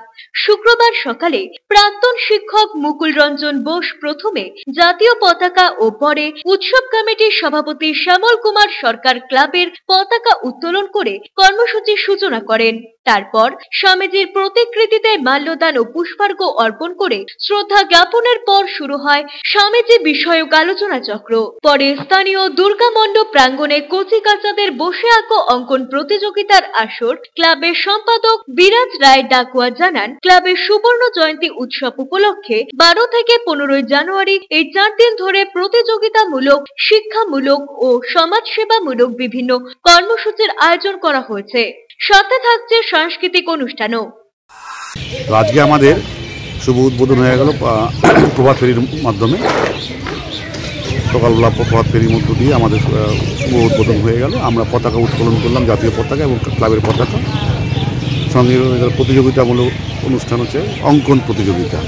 শুক্রবার সকালে প্রাক্তন শিক্ষক মুকুল রঞ্জন বোস প্রথমে জাতীয় পতাকা ও পরে উৎসব কমিটির সভাপতি শ্যামল কুমার সরকার ক্লাবের পতাকা উত্তোলন করে কর্মসূচির সূচনা করেন। তারপর স্বামীজির প্রতিকৃতিতে মাল্যদান ও পুষ্পার্ঘ্য অর্পণ করে শ্রদ্ধা জ্ঞাপনের পর শুরু হয় স্বামীজি বিষয়ক আলোচনা চক্র। পরে স্থানীয় দুর্গা মণ্ডপ প্রাঙ্গণে কচিকাচাদের বসে আঁকো অঙ্কন প্রতিযোগিতার আসর। ক্লাবের সম্পাদক বিরাজ রায় ডাকুয়া জানান, ক্লাবের সুবর্ণ জয়ন্তী উৎসব উপলক্ষে 12 থেকে 15 জানুয়ারি এই 4 দিন ধরে প্রতিযোগিতামূলক, শিক্ষামূলক ও সমাজসেবামূলক বিভিন্ন কর্মসূচির আয়োজন করা হয়েছে। সাথে থাকছে সাংস্কৃতিক অনুষ্ঠানও। আজকে আমাদের শুভ উদ্বোধন হয়ে গেল প্রভাত ফেরির মাধ্যমে। সকালবেলা প্রভাত ফেরির মধ্য দিয়ে আমাদের শুভ উদ্বোধন হয়ে গেল। আমরা পতাকা উত্তোলন করলাম, জাতীয় পতাকা এবং ক্লাবের পতাকা। সঙ্গে প্রতিযোগিতামূলক অনুষ্ঠান হচ্ছে অঙ্কন প্রতিযোগিতা।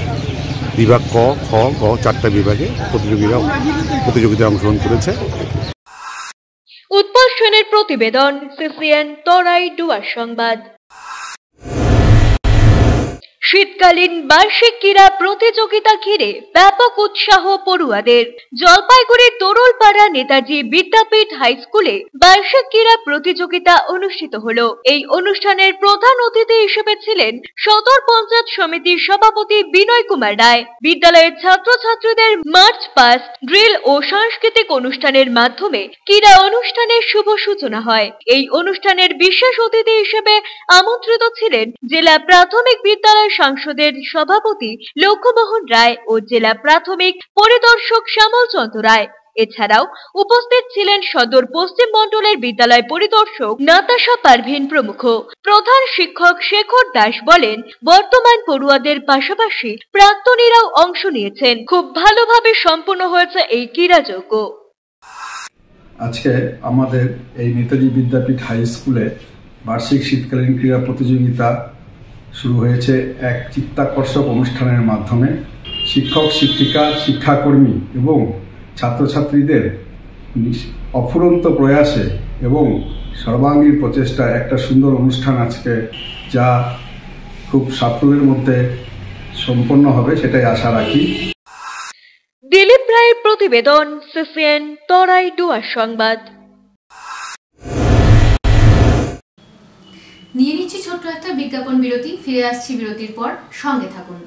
বিভাগ ক, খ, গ 4টা বিভাগে প্রতিযোগিতায় অংশগ্রহণ করেছে। উৎপল সেনের প্রতিবেদন, সিসিএন তরাই ডুয়ার সংবাদ। শীতকালীন বার্ষিক ক্রীড়া প্রতিযোগিতা ঘিরে ব্যাপক উৎসাহ পড়ুয়াদের। জলপাইগুড়ির তরুলপাড়া নেতাজি বিদ্যাপীঠ হাই স্কুলে বার্ষিক ক্রীড়া প্রতিযোগিতা অনুষ্ঠিত হলো। এই অনুষ্ঠানের প্রধান অতিথি হিসেবে ছিলেন সদর পঞ্চায়েত সমিতির সভাপতি বিনয় কুমার রায়। বিদ্যালয়ের ছাত্রছাত্রীদের মার্চ পাস্ট, ড্রিল ও সাংস্কৃতিক অনুষ্ঠানের মাধ্যমে ক্রীড়া অনুষ্ঠানের শুভ সূচনা হয়। এই অনুষ্ঠানের বিশেষ অতিথি হিসেবে আমন্ত্রিত ছিলেন জেলা প্রাথমিক বিদ্যালয় সংসদের সভাপতি লক্ষ্যমোহন রায় ও জেলা প্রাথমিক পরিদর্শক শ্যামল চন্দ্র রায়। এছাড়াও উপস্থিত ছিলেন সদর পশ্চিম মণ্ডলের বিদ্যালয় পরিদর্শক নাতাশা পারভিন প্রমুখ। প্রধান শিক্ষক শেখর দাস বলেন, বর্তমান পড়ুয়াদের পাশাপাশি প্রাক্তনীরাও অংশ নিয়েছেন। খুব ভালোভাবে সম্পন্ন হয়েছে এই ক্রীড়াযজ্ঞ। আজকে আমাদের এই নেতাজি বিদ্যাপীঠ হাই স্কুলে বার্ষিক শীতকালীন ক্রীড়া প্রতিযোগিতা শুরু হয়েছে এক চিত্তাকর্ষক অনুষ্ঠানের মাধ্যমে। শিক্ষক, শিক্ষিকা, শিক্ষাকর্মী এবং ছাত্রছাত্রীদের অফুরন্ত প্রয়াসে এবং সর্বাঙ্গীন প্রচেষ্টা একটা সুন্দর অনুষ্ঠান আজকে, যা খুব সাফল্যের মধ্যে সম্পন্ন হবে সেটাই আশা রাখি। দিলীপ রায়ের প্রতিবেদন, সিসিএন তরাই ডুয়ার সংবাদ। নিয়ে নিচ্ছি ছোট্ট একটা বিজ্ঞাপন বিরতি, ফিরে আসছি বিরতির পর, সঙ্গে থাকুন।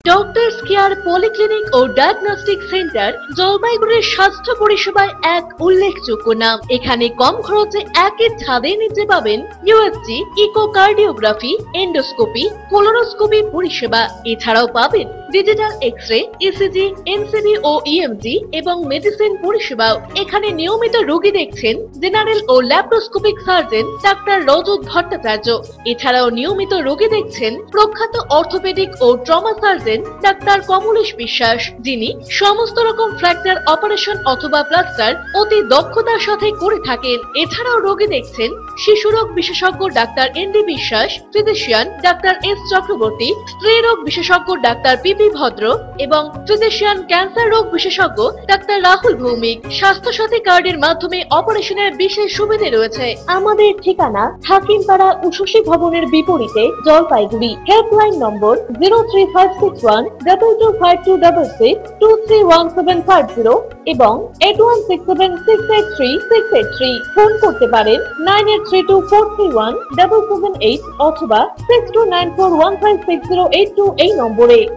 ডক্টরস কেয়ার পলিক্লিনিক ও ডায়াগনস্টিক সেন্টার জলপাইগুড়ির স্বাস্থ্য পরিষেবায় এক উল্লেখযোগ্য নাম। এখানে কম খরচে একই ছাদের নিচে পাবেন ইউএসজি, ইকোকার্ডিওগ্রাফি, এন্ডোস্কোপি, কোলোনোস্কোপি পরিষেবা। এছাড়াও পাবেন ডিজিটাল এক্স-রে, ইসিজি, এনসিবি ও ইএমজি এবং মেডিসিন পরিষেবাও। এখানে নিয়মিত রোগী দেখছেন জেনারেল ও ল্যাপ্রোস্কোপিক সার্জন ডাক্তার রজত ভট্টাচার্য। এছাড়াও নিয়মিত রোগী দেখছেন প্রখ্যাত অর্থোপেডিক ও ট্রমা সার্জন ডাক্তার কমলেশ বিশ্বাস, যিনি সমস্ত রকম ফ্র্যাকচার অপারেশন অথবা প্লাস্টার অতি দক্ষতার সাথে করে থাকেন। এছাড়াও রোগী দেখছেন শিশুরোগ বিশেষজ্ঞ ডাক্তার এনডি বিশ্বাস, ফিজিশিয়ান ডাক্তার এস চক্রবর্তী, স্ত্রীরোগ বিশেষজ্ঞ ডাক্তার পিপি ভদ্র এবং ফিজিশিয়ান ক্যান্সার রোগ বিশেষজ্ঞ ডাক্তার রাহুল ভৌমিক। স্বাস্থ্য সাথী কার্ডের মাধ্যমে অপারেশনের বিশেষ সুবিধা রয়েছে। আমাদের ঠিকানা হাকিমপাড়া উষসী ভবনের বিপরীতে, জলপাইগুড়ি। হেল্পলাইন নম্বর 03561225266, 231750 এবং 8167683683। ফোন করতে পারেন 9832431778 অথবা 6294156082 এই নম্বরে।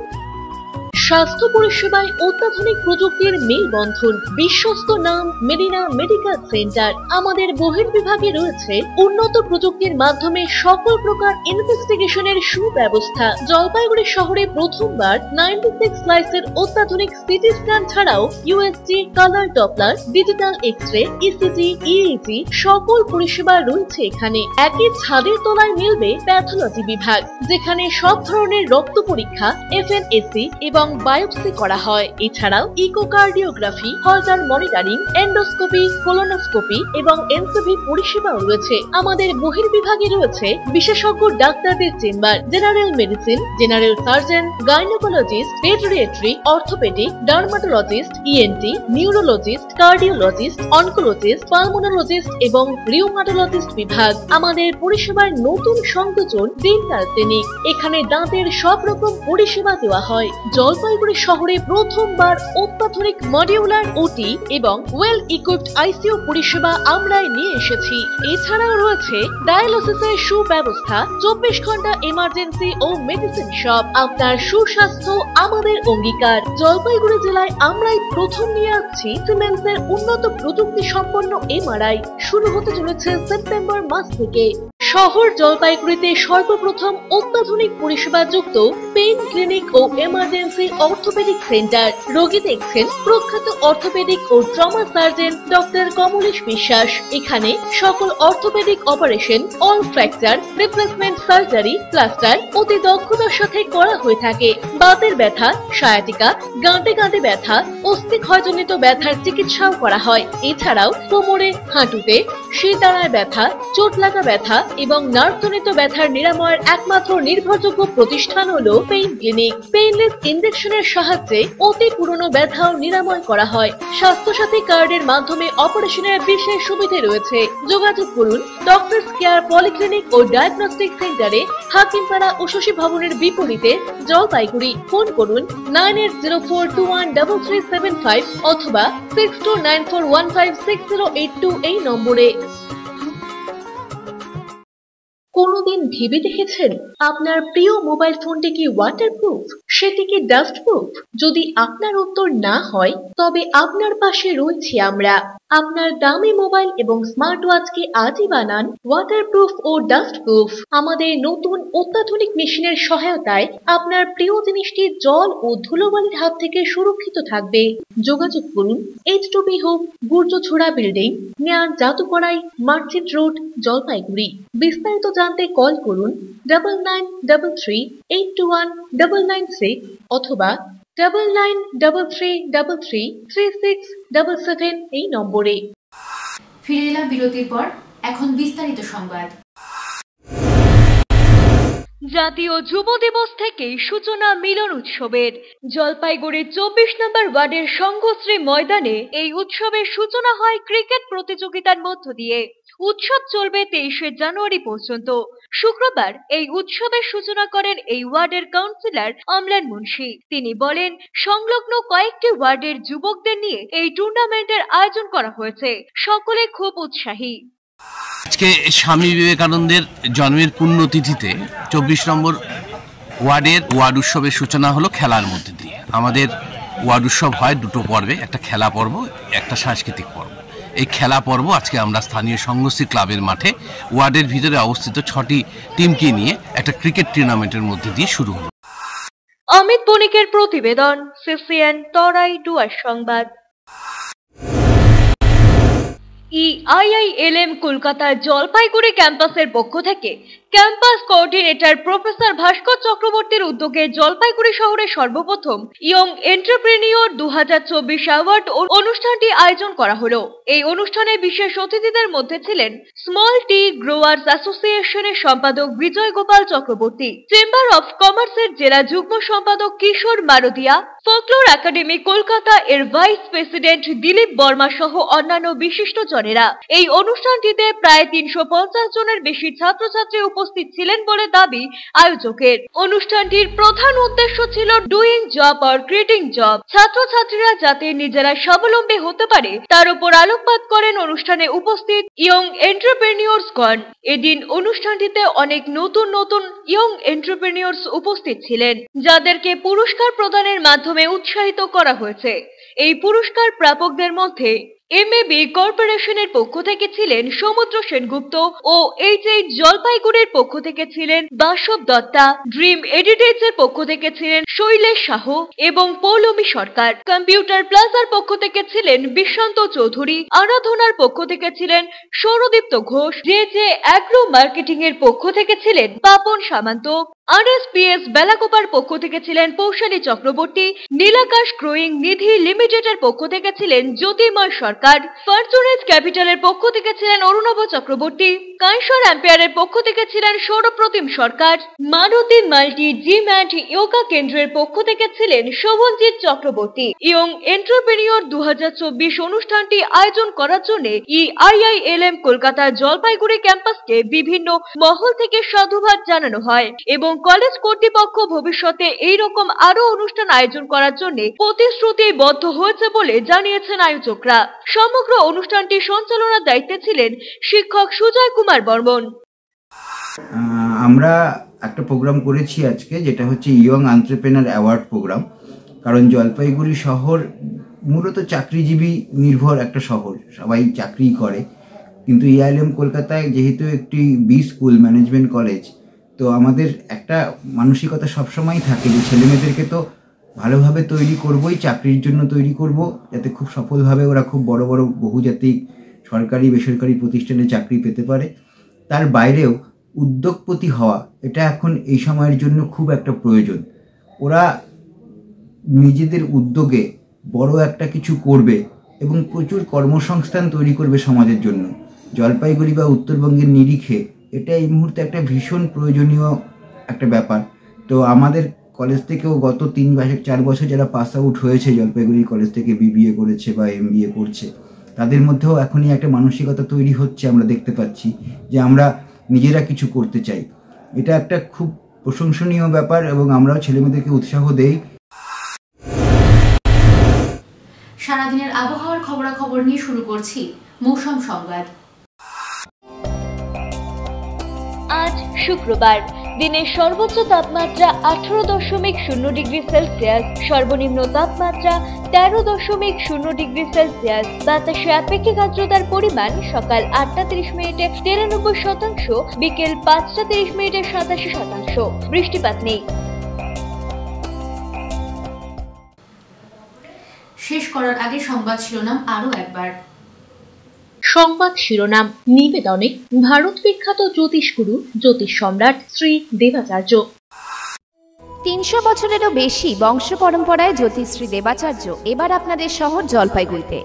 স্বাস্থ্য পরিষেবায় অত্যাধুনিক প্রযুক্তির মেলবন্ধন, বিশ্বস্ত নাম মেরিনা মেডিকেল সেন্টার। আমাদের বহির্বিভাগে রয়েছে উন্নত প্রযুক্তির মাধ্যমে সকল প্রকার ইনভেস্টিগেশনের সুব্যবস্থা। জলপাইগুড়ি শহরে প্রথমবার 96 স্লাইসের অত্যাধুনিক সিটি স্ক্যান ছাড়াও USG, colour doppler, digital x-ray, ECG, EEG সকল পরিষেবা রয়েছে এখানে। একই ছাদের তলায় মিলবে প্যাথোলজি বিভাগ, যেখানে সব ধরনের রক্ত পরীক্ষা, এফএনএসি এবং বায়োপসি করা হয়। এছাড়াও ইকোকার্ডিওগ্রাফি, হলটার মনিটরিং, এন্ডোস্কোপি, কোলোনোস্কোপি এবং এনসিবি পরিষেবাও রয়েছে। আমাদের বহির্বিভাগে রয়েছে বিশেষজ্ঞ ডাক্তারদের chamber, general medicine, general surgeon, gynaecologist, পেডিয়াট্রি, orthopaedic, dermatologist, ENT, neurologist, cardiologist, oncologist, pulmonologist এবং রিউমাটোলজিস্ট বিভাগ। আমাদের পরিষেবার নতুন সংযোজন ডেন্টাল ক্লিনিক। এখানে দাঁতের সব রকম পরিষেবা দেওয়া হয়। জলপাইগুড়ি শহরে প্রথমবার অত্যাধুনিক মডিউলার ওটি এবং ওয়েল ইকুইপড আইসিইউ পরিষেবা আমরাই নিয়ে এসেছি। এছাড়াও রয়েছে ডায়ালিসিসের সুব্যবস্থা, 24 ঘন্টা এমার্জেন্সি ও মেডিসিন শপ। আপনার সুস্বাস্থ্য আমাদের অঙ্গীকার। জলপাইগুড়ি জেলায় আমরাই প্রথম নিয়ে আসছি সিমেন্সের উন্নত প্রযুক্তি সম্পন্ন এমআরআই। শুরু হতে চলেছে সেপ্টেম্বর মাস থেকে। শহর জলপাইগুড়িতে সর্বপ্রথম অত্যাধুনিক পরিষেবাযুক্ত পেইন ক্লিনিক ও এমার্জেন্সি অর্থোপেডিক সেন্টার। রোগী দেখছেন প্রখ্যাত অর্থোপেডিক ও ট্রমা সার্জন ডক্টর কমলেশ বিশ্বাস। এখানে সকল orthopaedic operation, all fracture replacement surgery, plaster অতি দক্ষতার সাথে করা হয়ে থাকে। বাতের ব্যথা, সায়াটিকা, গাঁটে গাঁটে ব্যথা, অস্থি ক্ষয়জনিত ব্যথার চিকিৎসাও করা হয়। এছাড়াও কোমরে, হাঁটুতে, শিরদাঁড়ায় ব্যথা, চোট লাগা ব্যথা এবং নার্ভজনিত ব্যথার নিরাময়ের একমাত্র নির্ভরযোগ্য প্রতিষ্ঠান হলো পেইন ক্লিনিক। পেইনলেস ইনজেকশনের সাহায্যে অতি পুরনো ব্যথাও নিরাময় করা হয়। স্বাস্থ্যসাথী কার্ডের মাধ্যমে অপারেশনের বিশেষ সুবিধা রয়েছে। যোগাযোগ করুন ডক্টরস কেয়ার পলিক্লিনিক ও ডায়াগনস্টিক সেন্টারে, হাকিমপাড়া ও শশী ভবনের বিপরীতে, জলপাইগুড়ি। ফোন করুন 9804213375 অথবা 6294156082 এই নম্বরে। কোনদিন ভেবে দেখেছেন আপনার প্রিয় মোবাইল ফোনটি কি ওয়াটারপ্রুফ, সেটি কি ডাস্টপ্রুফ? যদি আপনার উত্তর না হয় তবে আপনার পাশে রয়েছি আমরা। আপনার দামি মোবাইল এবং স্মার্ট ওয়াচকে আজই বানান ওয়াটারপ্রুফ ও ডাস্টপ্রুফ। আমাদের নতুন অত্যাধুনিক মেশিনের সহায়তায় আপনার প্রিয় জিনিসটি জল ও ধুলোবালির হাত থেকে সুরক্ষিত থাকবে। যোগাযোগ করুন H2B হোপ, গুর্জছড়া বিল্ডিং, নিয়ার জাদুকড়াই, মার্চেন্ট রোড, জলপাইগুড়ি। বিস্তারিত জানতে কল করুন 9933821996 অথবা 9933333677 এই নম্বরে। ফিরে এলাম বিরতির পর, এখন বিস্তারিত সংবাদ। জাতীয় যুব দিবস থেকে সূচনা মিলন উৎসবের। জলপাইগুড়ির 24 নম্বর ওয়ার্ডের সংঘশ্রী ময়দানে এই উৎসবের সূচনা হয় ক্রিকেট প্রতিযোগিতার মধ্য দিয়ে। উৎসব চলবে 23শে জানুয়ারি পর্যন্ত। শুক্রবার এই উৎসবের সূচনা করেন এই ওয়ার্ডের কাউন্সিলর অম্লান মুন্সি। তিনি বলেন, সংলগ্ন কয়েকটি ওয়ার্ডের যুবকদের নিয়ে এই টুর্নামেন্টের আয়োজন করা হয়েছে। সকলে খুব উৎসাহী। আজকে স্বামী বিবেকানন্দের জন্মের পুণ্যতিথিতে 24 নম্বর ওয়ার্ডের ওয়ার্ড উৎসবের সূচনা হলো খেলার মধ্যে দিয়ে। আমাদের ওয়ার্ড উৎসব হয় দুটো পর্বে, একটা খেলা পর্ব, একটা সাংস্কৃতিক পর্ব। এই খেলা পর্ব আজকে আমরা স্থানীয় সংঘশ্রী ক্লাবের মাঠে ওয়ার্ডের ভিতরে অবস্থিত 6টি টিমকে নিয়ে একটা ক্রিকেট টুর্নামেন্টের মধ্যে দিয়ে শুরু হলো। অমিত বণিকের প্রতিবেদন, CCN তরাই ডুয়ার সংবাদ। EIILM কলকাতার জলপাইগুড়ি ক্যাম্পাসের পক্ষ থেকে ক্যাম্পাস কোঅর্ডিনেটর প্রফেসর ভাস্কর চক্রবর্তীর উদ্যোগে জলপাইগুড়ি শহরের সর্বপ্রথম ইয়ং এন্টারপ্রেনিয়র 2024 অ্যাওয়ার্ড অনুষ্ঠানটি আয়োজন করা হলো। এই অনুষ্ঠানে বিশেষ অতিথিদের মধ্যে ছিলেন স্মল টি গ্রোয়ার্স অ্যাসোসিয়েশনের সম্পাদক বিজয় গোপাল চক্রবর্তী, চেম্বার অফ কমার্সের জেলা যুগ্ম সম্পাদক কিশোর মারদিয়া, ফোকলোর একাডেমি কলকাতা এর ভাইস প্রেসিডেন্ট দিলীপ বর্মা সহ অন্যান্য বিশিষ্টজনেরা। এই অনুষ্ঠানটিতে প্রায় 350 জনের বেশি ছাত্রছাত্রী উপস্থিত ছিলেন বলে দাবি আয়োজকের। অনুষ্ঠানটির প্রধান উদ্দেশ্য ছিল doing job or creating job. ছাত্রছাত্রীরা যাতে নিজেরা স্বাবলম্বী হতে পারে তার উপর আলোকপাত করেন অনুষ্ঠানে উপস্থিত ইয়ং এন্টারপ্রেনিয়র্সগণ। এদিন অনুষ্ঠানটিতে অনেক নতুন নতুন ইয়ং এন্টারপ্রেনিয়র্স উপস্থিত ছিলেন, যাদেরকে পুরস্কার প্রদানের মাধ্যমে উৎসাহিত করা হয়েছে। এই পুরস্কার প্রাপকদের মধ্যে MAB কর্পোরেশনের পক্ষ থেকে ছিলেন সমুদ্র সেনগুপ্ত ও HH জলপাইগুড়ির পক্ষ থেকে ছিলেন বাসব দত্তা, ড্রিম এডিটেজের পক্ষ থেকে ছিলেন শৈলেশ সাহ এবং পৌলমী সরকার, কম্পিউটার প্লাজার পক্ষ থেকে ছিলেন বিশ্বন্ত চৌধুরী, আরাধনার পক্ষ থেকে ছিলেন সৌরদীপ্ত ঘোষ, যে অ্যাগ্রো মার্কেটিং এর পক্ষ থেকে ছিলেন পাপন সামন্ত, RSPS বেলাকোপার পক্ষ থেকে ছিলেন পৌশালী চক্রবর্তী, নীলাকাশ গ্রোয়িং নিধি লিমিটেডের পক্ষ থেকে ছিলেন জ্যোতির্ময় সরকার, ফরচুনেট ক্যাপিটালের পক্ষ থেকে ছিলেন অরুণব চক্রবর্তী, কাইশর এম্পায়ারের পক্ষ থেকে ছিলেন Sauraprotim Sarkar, Maruti multi gym and yoga কেন্দ্রের পক্ষ থেকে ছিলেন শোভনজিৎ চক্রবর্তী। ইয়ং এন্টারপ্রেনিয়র 2024 অনুষ্ঠানটি আয়োজন করার জন্য EIILM কলকাতা জলপাইগুড়ি ক্যাম্পাসকে বিভিন্ন মহল থেকে সাধুবাদ জানানো হয় এবং কলেজ কর্তৃপক্ষ ভবিষ্যতে এই রকম আরো অনুষ্ঠান আয়োজন করার জন্য প্রতিশ্রুতিবদ্ধ হয়েছে বলে জানিয়েছেন আয়োজকরা। সমগ্র অনুষ্ঠানটি সঞ্চালনার দায়িত্বে ছিলেন শিক্ষক সুজয় কুমার বর্মন। আমরা একটা প্রোগ্রাম করেছি আজকে, যেটা হচ্ছে ইয়ং এন্টারপ্রেনার অ্যাওয়ার্ড প্রোগ্রাম। কারণ জলপাইগুড়ি শহর মূলত চাকরিজীবী নির্ভর একটা শহর, সবাই চাকরি করে, কিন্তু EILM কলকাতায় যেহেতু একটি স্কুল ম্যানেজমেন্ট কলেজ, তো আমাদের একটা মানসিকতা সবসময় থাকে যে ছেলেমেয়েদেরকে তো ভালোভাবে তৈরি করবই, চাকরির জন্য তৈরি করব, যাতে খুব সফলভাবে ওরা খুব বড় বড় বহুজাতিক সরকারি বেসরকারি প্রতিষ্ঠানে চাকরি পেতে পারে। তার বাইরেও উদ্যোগপতি হওয়া, এটা এখন এই সময়ের জন্য খুব একটা প্রয়োজন। ওরা নিজেদের উদ্যোগে বড় একটা কিছু করবে এবং প্রচুর কর্মসংস্থান তৈরি করবে সমাজের জন্য। জলপাইগুড়ি বা উত্তরবঙ্গের নিরিখে এটা এই মুহূর্তে একটা ভীষণ প্রয়োজনীয় একটা ব্যাপার। তো আমাদের কলেজ থেকেও গত 3-4 বছর যারা পাস আউট হয়েছে জলপাইগুড়ি কলেজ থেকে BBA করেছে বা MBA করছে, তাদের মধ্যেও এখনই একটা মানসিকতা তৈরি হচ্ছে, আমরা দেখতে পাচ্ছি যে আমরা নিজেরা কিছু করতে চাই। এটা একটা খুব প্রশংসনীয় ব্যাপার এবং আমরাও ছেলেমেয়েদেরকে উৎসাহ দেই। সারাদিনের আবহাওয়ার খবরাখবর নিয়ে শুরু করছি মৌসুম সংবাদ। আজ শুক্রবার, দিনের সর্বোচ্চ তাপমাত্রা 18.0 ডিগ্রি সেলসিয়াস, সর্বনিম্ন তাপমাত্রা 13.0 ডিগ্রি সেলসিয়াস। বাতাসে আপেক্ষিক আর্দ্রতার পরিমাণ সকাল 8:30 93%, বিকেল 5:30 87%। বৃষ্টিপাত নেই। শেষ করার আগে সংবাদ শিরোনাম আরো একবার। সংবাদ শিরোনাম নিবেদনে ভারত বিখ্যাত জ্যোতিষগুরু জ্যোতিষ সম্রাট শ্রী দেবাচার্য। 300 বছরেরও বেশি বংশ পরম্পরায় জ্যোতিশ্রী দেবাচার্য এবার আপনাদের শহর জলপাইগুড়িতে।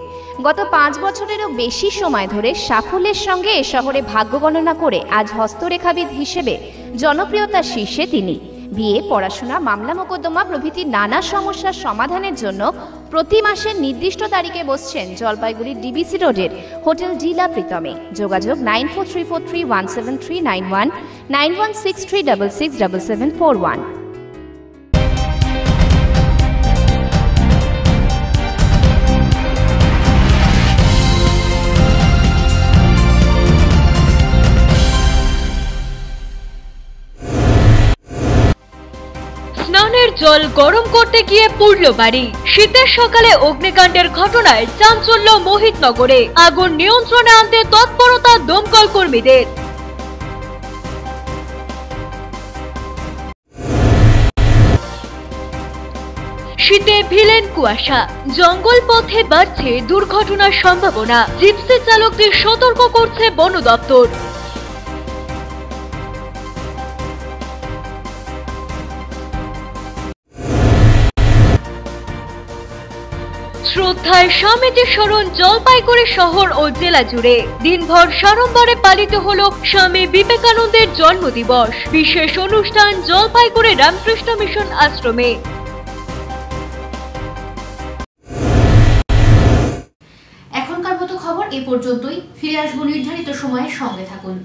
গত 5 বছরেরও বেশি সময় ধরে সাফল্যের সঙ্গে এ শহরে ভাগ্য গণনা করে আজ হস্তরেখাবিদ হিসেবে জনপ্রিয়তার শীর্ষে তিনি। বিয়ে, পড়াশোনা, মামলা মোকদ্দমা প্রভৃতি নানা সমস্যার সমাধানের জন্য প্রতি মাসের নির্দিষ্ট তারিখে বসছেন জলপাইগুড়ির ডিবিসি রোডের হোটেল ডিলা প্রীতমে। যোগাযোগ 9434317391, 9163667741। স্নানের জল গরম করতে গিয়ে পুড়ল বাড়ি। শীতের সকালে অগ্নিকাণ্ডের ঘটনায় চাঞ্চল্য মোহিতনগরে। আগুন নিয়ন্ত্রণে আনতে তৎপরতা দমকল কর্মীদের। শীতে ভিলেন কুয়াশা, জঙ্গল পথে বাড়ছে দুর্ঘটনার সম্ভাবনা। জিপসি চালকদের সতর্ক করছে বন দপ্তর। শ্রদ্ধায় স্বামীজি স্মরণ জলপাইগুড়ি শহর ও জেলা জুড়ে। দিনভর সাড়ম্বরে পালিত হলো স্বামী বিবেকানন্দের জন্মদিবস। বিশেষ অনুষ্ঠান জলপাইগুড়ি রামকৃষ্ণ মিশন আশ্রমে। এখনকার মতো খবর এ পর্যন্তই। ফিরে আসবো নির্ধারিত সময়ের সঙ্গে থাকুন।